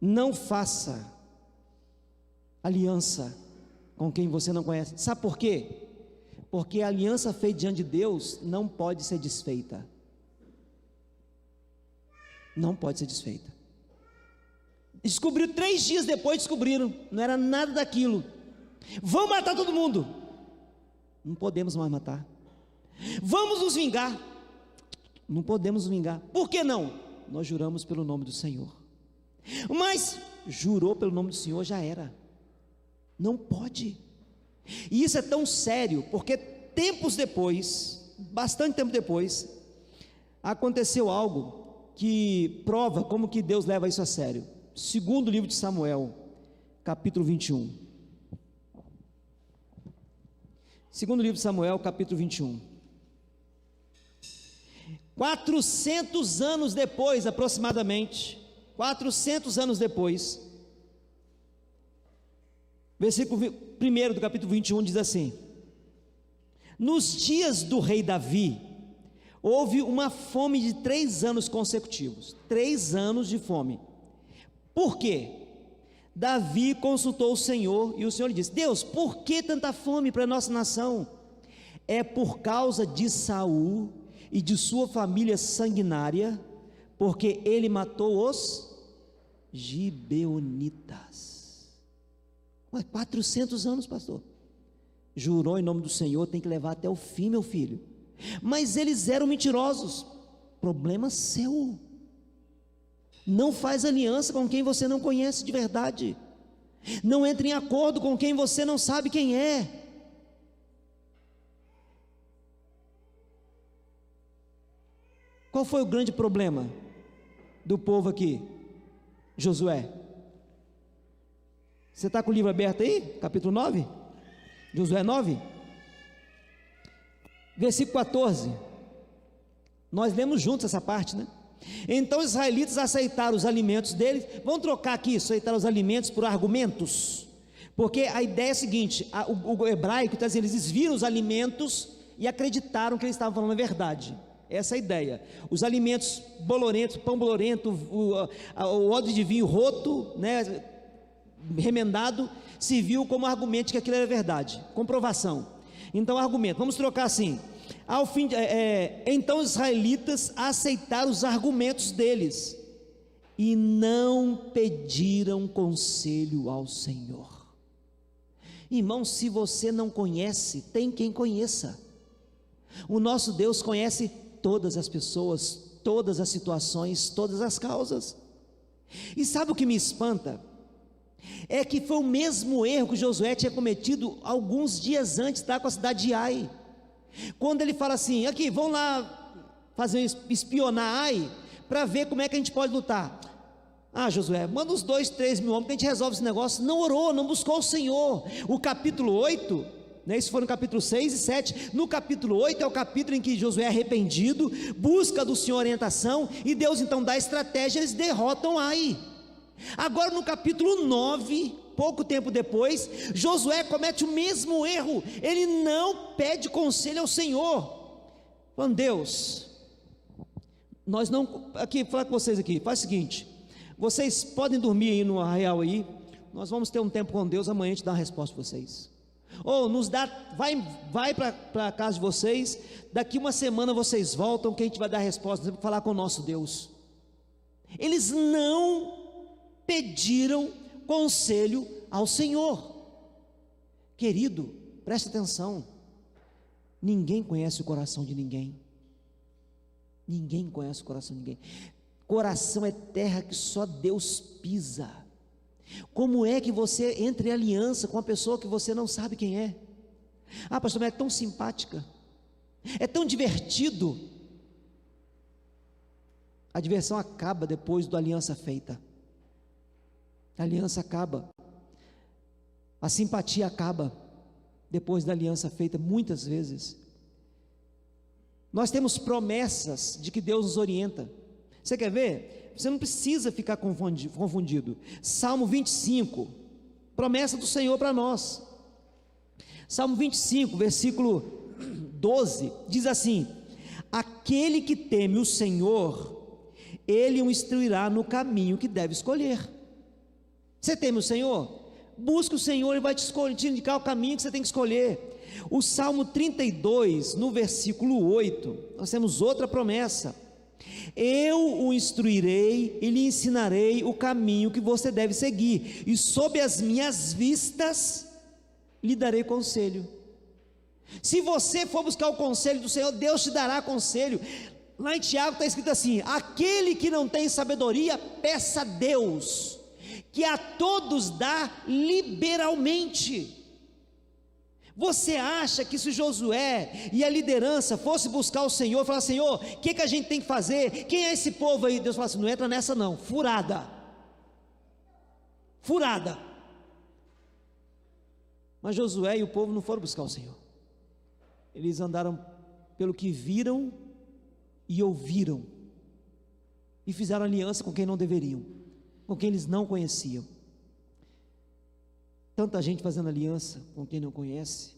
A: Não faça aliança com quem você não conhece. Sabe por quê? Porque a aliança feita diante de Deus não pode ser desfeita. Não pode ser desfeita. Descobriu 3 dias depois, descobriram, não era nada daquilo. Vão matar todo mundo. Não podemos mais matar. Vamos nos vingar. Não podemos nos vingar. Por que não? Nós juramos pelo nome do Senhor. Mas jurou pelo nome do Senhor, já era. Não pode. E isso é tão sério, porque tempos depois, bastante tempo depois, aconteceu algo que prova como que Deus leva isso a sério. Segundo livro de Samuel, capítulo 21. Segundo livro de Samuel, capítulo 21. 400 anos depois, aproximadamente, 400 anos depois, versículo 1 do capítulo 21 diz assim: nos dias do rei Davi, houve uma fome de 3 anos consecutivos, 3 anos de fome. Por quê? Davi consultou o Senhor, e o Senhor lhe disse: Deus, por que tanta fome para a nossa nação? É por causa de Saul e de sua família sanguinária, porque ele matou os gibeonitas. 400 anos, pastor. Jurou em nome do Senhor, tem que levar até o fim, meu filho. Mas eles eram mentirosos. Problema seu. Não faz aliança com quem você não conhece de verdade. Não entre em acordo com quem você não sabe quem é. Qual foi o grande problema do povo aqui? Josué. Você está com o livro aberto aí? Capítulo 9? Josué 9? Versículo 14. Nós lemos juntos essa parte, né? Então os israelitas aceitaram os alimentos deles. Vamos trocar aqui, aceitar os alimentos por argumentos, porque a ideia é a seguinte: o hebraico está dizendo, eles viram os alimentos e acreditaram que eles estavam falando a verdade. Essa é a ideia. Os alimentos bolorentos, pão bolorento, o odre de vinho roto, né, remendado, se viu como argumento de que aquilo era verdade. Comprovação. Então argumento, vamos trocar assim: ao fim, então os israelitas aceitaram os argumentos deles e não pediram conselho ao Senhor. Irmão, se você não conhece, tem quem conheça. O nosso Deus conhece todas as pessoas, todas as situações, todas as causas. E sabe o que me espanta? É que foi o mesmo erro que Josué tinha cometido alguns dias antes, com a cidade de Ai. Quando ele fala assim: aqui, vão lá espionar Ai, para ver como é que a gente pode lutar. Ah, Josué, manda uns 2, 3 mil homens que a gente resolve esse negócio. Não orou, não buscou o Senhor. O capítulo 8, né, isso foi no capítulo 6 e 7, no capítulo 8 é o capítulo em que Josué é arrependido, busca do Senhor orientação, e Deus então dá estratégia, eles derrotam Ai. Agora no capítulo 9, pouco tempo depois, Josué comete o mesmo erro, ele não pede conselho ao Senhor, falando: Deus, nós não, aqui, falar com vocês aqui, faz o seguinte, vocês podem dormir aí no arraial aí, nós vamos ter um tempo com Deus, amanhã a gente dá uma resposta para vocês, ou nos dá, vai para a casa de vocês, daqui uma semana vocês voltam, que a gente vai dar a resposta, vamos falar com o nosso Deus. Eles não pediram conselho ao Senhor. Querido, preste atenção, ninguém conhece o coração de ninguém. Ninguém conhece o coração de ninguém. Coração é terra que só Deus pisa. Como é que você entra em aliança com uma pessoa que você não sabe quem é? Ah, pastor, mas é tão simpática, é tão divertido. A diversão acaba depois da aliança feita. A aliança acaba, a simpatia acaba depois da aliança feita, muitas vezes. Nós temos promessas de que Deus nos orienta. Você quer ver? Você não precisa ficar confundido. Salmo 25, promessa do Senhor para nós. Salmo 25, versículo 12, diz assim: aquele que teme o Senhor, Ele o instruirá no caminho que deve escolher. Você teme o Senhor? Busca o Senhor, Ele vai te indicar o caminho que você tem que escolher. O Salmo 32, no versículo 8, nós temos outra promessa: eu o instruirei e lhe ensinarei o caminho que você deve seguir, e sob as minhas vistas lhe darei conselho. Se você for buscar o conselho do Senhor, Deus te dará conselho. Lá em Tiago está escrito assim: aquele que não tem sabedoria, peça a Deus, que a todos dá liberalmente. Você acha que se Josué e a liderança fosse buscar o Senhor, falar: Senhor, o que a gente tem que fazer? Quem é esse povo aí? Deus fala assim: não entra nessa não, furada. Mas Josué e o povo não foram buscar o Senhor. Eles andaram pelo que viram e ouviram, e fizeram aliança com quem não deveriam, com quem eles não conheciam. Tanta gente fazendo aliança com quem não conhece,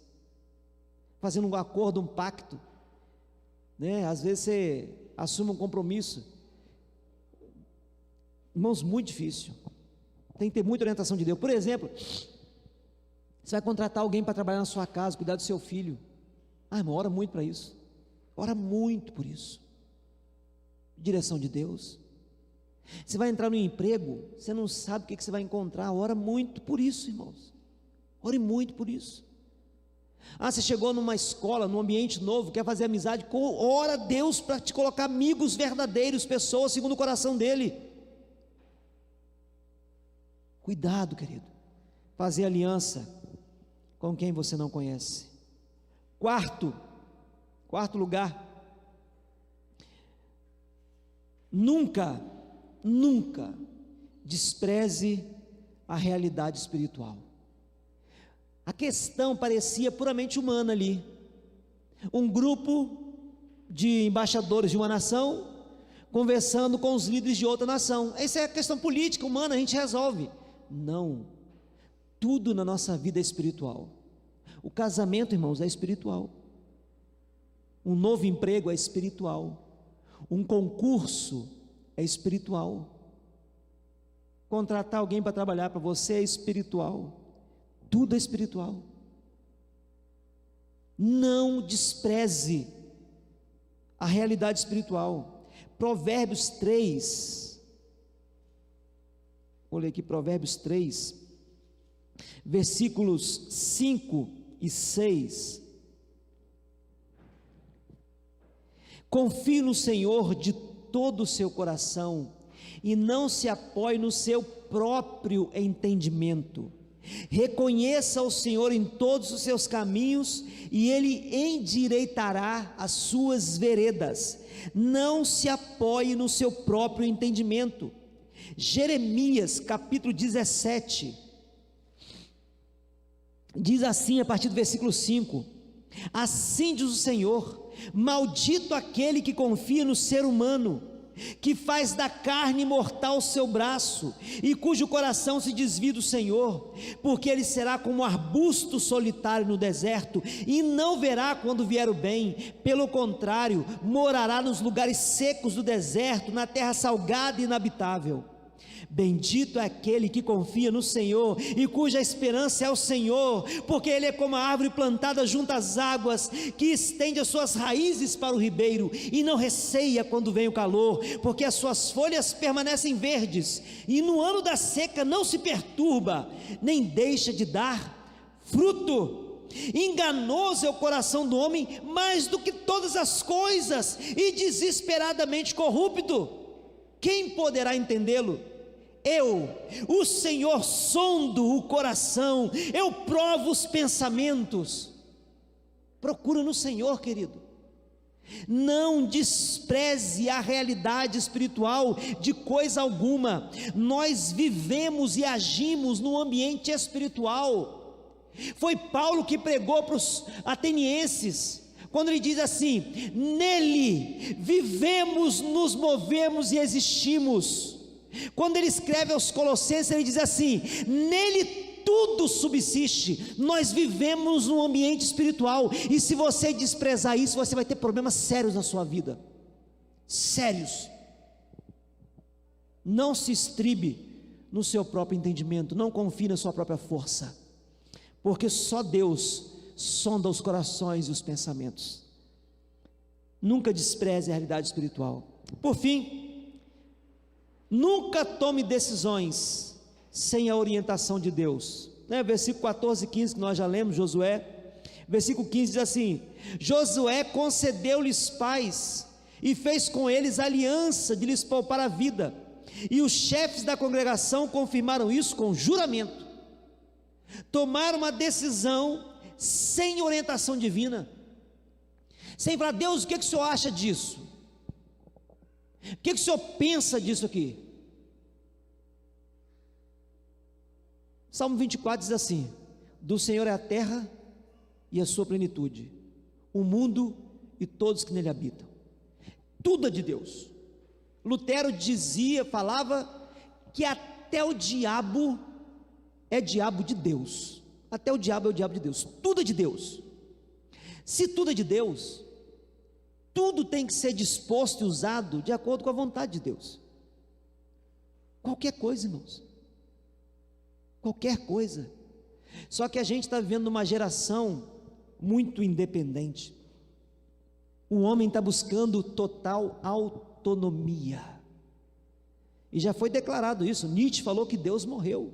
A: fazendo um acordo, um pacto, né? Às vezes você assume um compromisso, irmãos, muito difícil, tem que ter muita orientação de Deus. Por exemplo, você vai contratar alguém para trabalhar na sua casa, cuidar do seu filho. Irmão, ora muito para isso, ora muito por isso, direção de Deus. Você vai entrar no emprego, você não sabe o que você vai encontrar, ora muito por isso, irmãos, ore muito por isso. Você chegou numa escola, num ambiente novo, quer fazer amizade, ora a Deus para te colocar amigos verdadeiros, pessoas segundo o coração dele. Cuidado, querido, fazer aliança com quem você não conhece. Quarto lugar, nunca despreze a realidade espiritual. A questão parecia puramente humana ali, um grupo de embaixadores de uma nação conversando com os líderes de outra nação. Essa é a questão política, humana, a gente resolve. Não, tudo na nossa vida é espiritual. O casamento, irmãos, é espiritual, um novo emprego é espiritual, um concurso é espiritual, contratar alguém para trabalhar para você é espiritual, tudo é espiritual. Não despreze a realidade espiritual. Provérbios 3, vou ler aqui Provérbios 3, versículos 5 e 6. Confie no Senhor de todo o seu coração e não se apoie no seu próprio entendimento. Reconheça o Senhor em todos os seus caminhos e Ele endireitará as suas veredas. Não se apoie no seu próprio entendimento. Jeremias capítulo 17 diz assim, a partir do versículo 5: assim diz o Senhor: maldito aquele que confia no ser humano, que faz da carne mortal o seu braço, e cujo coração se desvia do Senhor, porque ele será como um arbusto solitário no deserto, e não verá quando vier o bem. Pelo contrário, morará nos lugares secos do deserto, na terra salgada e inabitável. Bendito é aquele que confia no Senhor e cuja esperança é o Senhor, porque ele é como a árvore plantada junto às águas, que estende as suas raízes para o ribeiro e não receia quando vem o calor, porque as suas folhas permanecem verdes, e no ano da seca não se perturba, nem deixa de dar fruto. Enganoso é o coração do homem mais do que todas as coisas, e desesperadamente corrupto. Quem poderá entendê-lo? Eu, o Senhor, sondo o coração, eu provo os pensamentos. Procura no Senhor, querido. Não despreze a realidade espiritual de coisa alguma. Nós vivemos e agimos no ambiente espiritual. Foi Paulo que pregou para os atenienses, quando ele diz assim: nele vivemos, nos movemos e existimos. Quando ele escreve aos Colossenses, ele diz assim: nele tudo subsiste. Nós vivemos num ambiente espiritual, e se você desprezar isso, você vai ter problemas sérios na sua vida, sérios. Não se estribe no seu próprio entendimento, não confie na sua própria força, porque só Deus sonda os corações e os pensamentos. Nunca despreze a realidade espiritual. Por fim, nunca tome decisões sem a orientação de Deus, né? Versículo 14 e 15 que nós já lemos, Josué, versículo 15 diz assim: Josué concedeu-lhes paz e fez com eles aliança de lhes poupar a vida, e os chefes da congregação confirmaram isso com juramento. Tomaram uma decisão sem orientação divina, sem falar: Deus, o que o Senhor acha disso? O que o Senhor pensa disso aqui? Salmo 24 diz assim: do Senhor é a terra e a sua plenitude, o mundo e todos que nele habitam. Tudo é de Deus. Lutero falava que até o diabo é diabo de Deus. Até o diabo é o diabo de Deus. Tudo é de Deus. Se tudo é de Deus, tudo tem que ser disposto e usado de acordo com a vontade de Deus. Qualquer coisa, irmãos. Qualquer coisa. Só que a gente está vivendo uma geração muito independente. O homem está buscando total autonomia, e já foi declarado isso. Nietzsche falou que Deus morreu,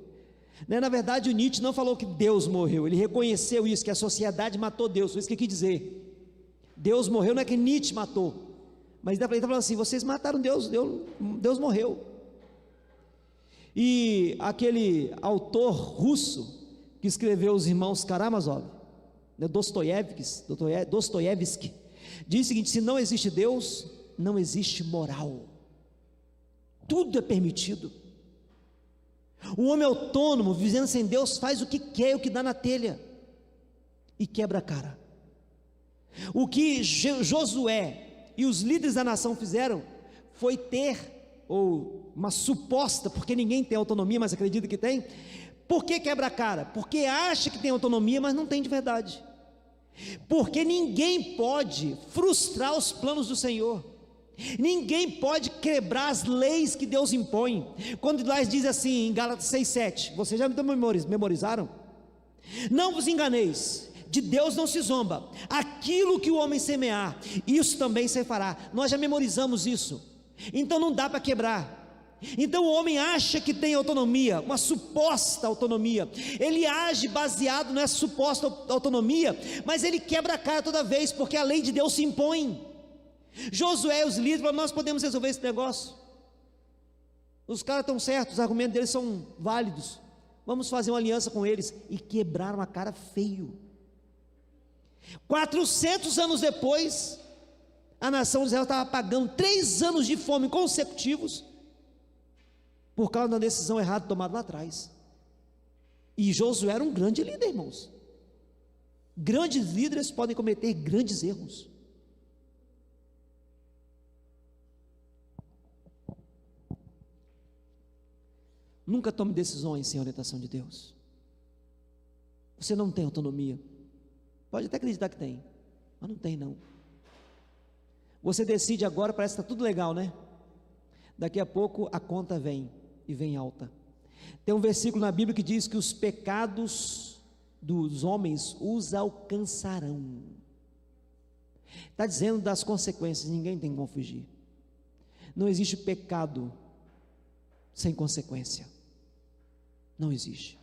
A: né? Na verdade, o Nietzsche não falou que Deus morreu, ele reconheceu isso, que a sociedade matou Deus. Foi isso que ele quis dizer. Deus morreu, não é que Nietzsche matou, mas ele está falando assim: vocês mataram Deus, Deus morreu. E aquele autor russo que escreveu Os Irmãos Karamazov, né, Dostoiévski, diz o seguinte: se não existe Deus, não existe moral. Tudo é permitido. O homem autônomo, vivendo sem Deus, faz o que quer, o que dá na telha, e quebra a cara. O que Josué e os líderes da nação fizeram foi ter, ou uma suposta, porque ninguém tem autonomia, mas acredita que tem. Por que quebra a cara? Porque acha que tem autonomia, mas não tem de verdade. Porque ninguém pode frustrar os planos do Senhor, ninguém pode quebrar as leis que Deus impõe. Quando lá diz assim em Gálatas 6,7, vocês já memorizaram? Não vos enganeis, de Deus não se zomba, aquilo que o homem semear, isso também se fará. Nós já memorizamos isso, então não dá para quebrar. Então o homem acha que tem autonomia, uma suposta autonomia, ele age baseado nessa suposta autonomia, mas ele quebra a cara toda vez, porque a lei de Deus se impõe. Josué e os líderes falaram: nós podemos resolver esse negócio, os caras estão certos, os argumentos deles são válidos, vamos fazer uma aliança com eles, e quebraram a cara feio. 400 anos depois, a nação de Israel estava pagando 3 anos de fome consecutivos, por causa da decisão errada tomada lá atrás. E Josué era um grande líder, irmãos. Grandes líderes podem cometer grandes erros. Nunca tome decisões sem orientação de Deus. Você não tem autonomia. Pode até acreditar que tem, mas não tem não. Você decide agora, parece que está tudo legal, né? Daqui a pouco a conta vem, e vem alta. Tem um versículo na Bíblia que diz que os pecados dos homens os alcançarão. Está dizendo das consequências, ninguém tem como fugir. Não existe pecado sem consequência. Não existe.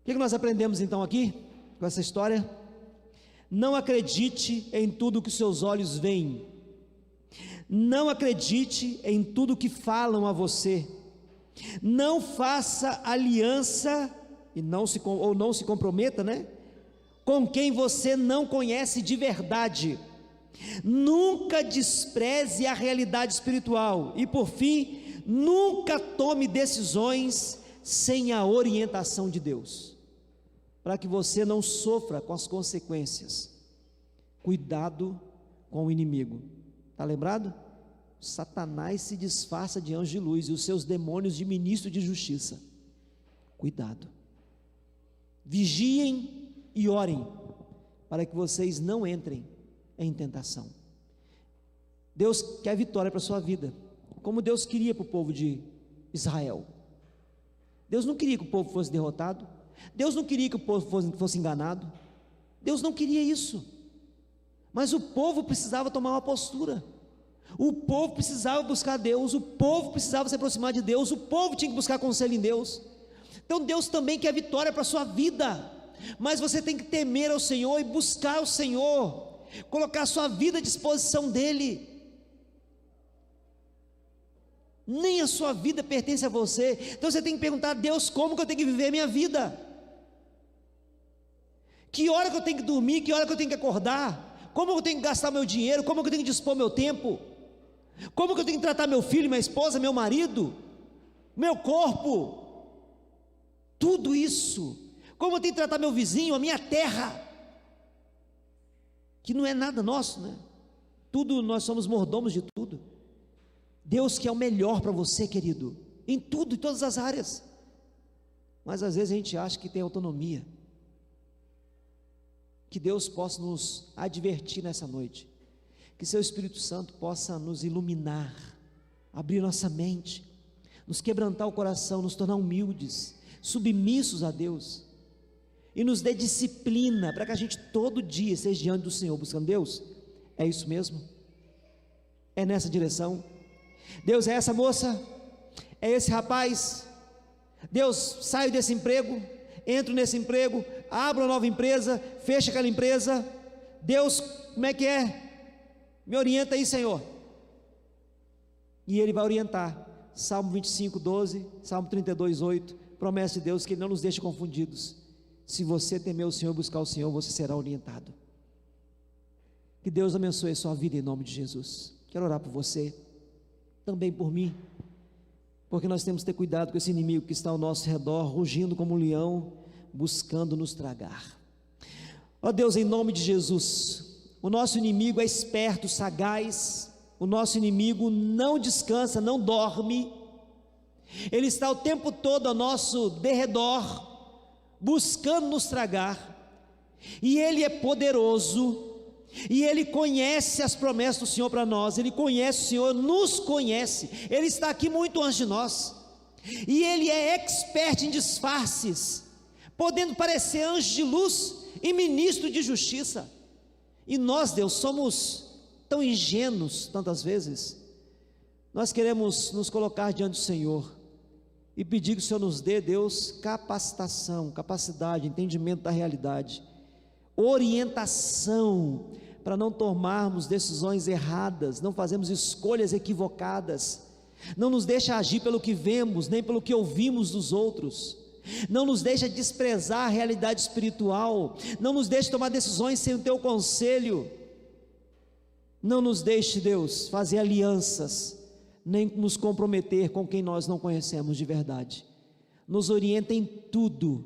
A: O que nós aprendemos então aqui, com essa história? Não acredite em tudo que seus olhos veem. Não acredite em tudo que falam a você. Não faça aliança e não se comprometa, né, com quem você não conhece de verdade. Nunca despreze a realidade espiritual. E por fim, nunca tome decisões sem a orientação de Deus, para que você não sofra com as consequências. Cuidado com o inimigo. Está lembrado? Satanás se disfarça de anjo de luz e os seus demônios de ministro de justiça. Cuidado. Vigiem e orem para que vocês não entrem em tentação. Deus quer vitória para a sua vida. como Deus queria para o povo de Israel. Deus não queria que o povo fosse derrotado, Deus não queria que o povo fosse enganado, Deus não queria isso, mas o povo precisava tomar uma postura, o povo precisava buscar Deus, o povo precisava se aproximar de Deus, o povo tinha que buscar conselho em Deus. Então Deus também quer vitória para a sua vida, mas você tem que temer ao Senhor e buscar o Senhor, colocar a sua vida à disposição dEle. Nem a sua vida pertence a você, então você tem que perguntar a Deus: como que eu tenho que viver a minha vida? Que hora que eu tenho que dormir, que hora que eu tenho que acordar? Como eu tenho que gastar meu dinheiro? Como que eu tenho que dispor meu tempo? Como que eu tenho que tratar meu filho, minha esposa, meu marido, meu corpo? Tudo isso. Como eu tenho que tratar meu vizinho, a minha terra, que não é nada nosso, né? Tudo, nós somos mordomos de tudo. Deus quer o melhor para você, querido, em tudo, em todas as áreas, mas às vezes a gente acha que tem autonomia. Que Deus possa nos advertir nessa noite, que seu Espírito Santo possa nos iluminar, abrir nossa mente, nos quebrantar o coração, nos tornar humildes, submissos a Deus, e nos dê disciplina, para que a gente todo dia esteja diante do Senhor, buscando Deus. É isso mesmo? É nessa direção? Deus, é essa moça? É esse rapaz? Deus, saio desse emprego, entro nesse emprego, abro uma nova empresa, fecho aquela empresa. Deus, como é que é? Me orienta aí, Senhor. E Ele vai orientar. Salmo 25, 12, Salmo 32, 8, promessa de Deus que Ele não nos deixe confundidos. Se você temer o Senhor, buscar o Senhor, você será orientado. Que Deus abençoe a sua vida em nome de Jesus. Quero orar por você, também por mim, porque nós temos que ter cuidado com esse inimigo que está ao nosso redor, rugindo como um leão, buscando nos tragar. Ó Deus, em nome de Jesus, o nosso inimigo é esperto, sagaz, o nosso inimigo não descansa, não dorme, ele está o tempo todo ao nosso derredor, buscando nos tragar, e ele é poderoso, e Ele conhece as promessas do Senhor para nós, Ele conhece o Senhor, nos conhece, Ele está aqui muito antes de nós, e Ele é expert em disfarces, podendo parecer anjo de luz e ministro de justiça, e nós, Deus, somos tão ingênuos tantas vezes. Nós queremos nos colocar diante do Senhor, e pedir que o Senhor nos dê, Deus, capacitação, capacidade, entendimento da realidade, orientação, para não tomarmos decisões erradas, não fazermos escolhas equivocadas, não nos deixa agir pelo que vemos, nem pelo que ouvimos dos outros, não nos deixa desprezar a realidade espiritual, não nos deixa tomar decisões sem o Teu conselho, não nos deixe, Deus, fazer alianças, nem nos comprometer com quem nós não conhecemos de verdade. Nos orienta em tudo,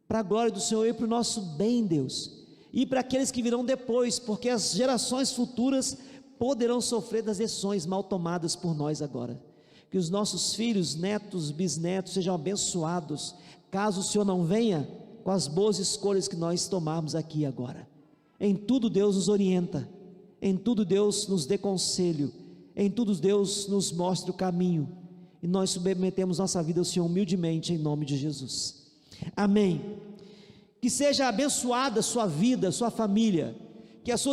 A: para a glória do Senhor e para o nosso bem, Deus, e para aqueles que virão depois, porque as gerações futuras poderão sofrer das decisões mal tomadas por nós agora. Que os nossos filhos, netos, bisnetos sejam abençoados, caso o Senhor não venha, com as boas escolhas que nós tomarmos aqui agora. Em tudo Deus nos orienta, em tudo Deus nos dê conselho, em tudo Deus nos mostre o caminho, e nós submetemos nossa vida ao Senhor humildemente, em nome de Jesus. Amém. Que seja abençoada a sua vida, a sua família, que as suas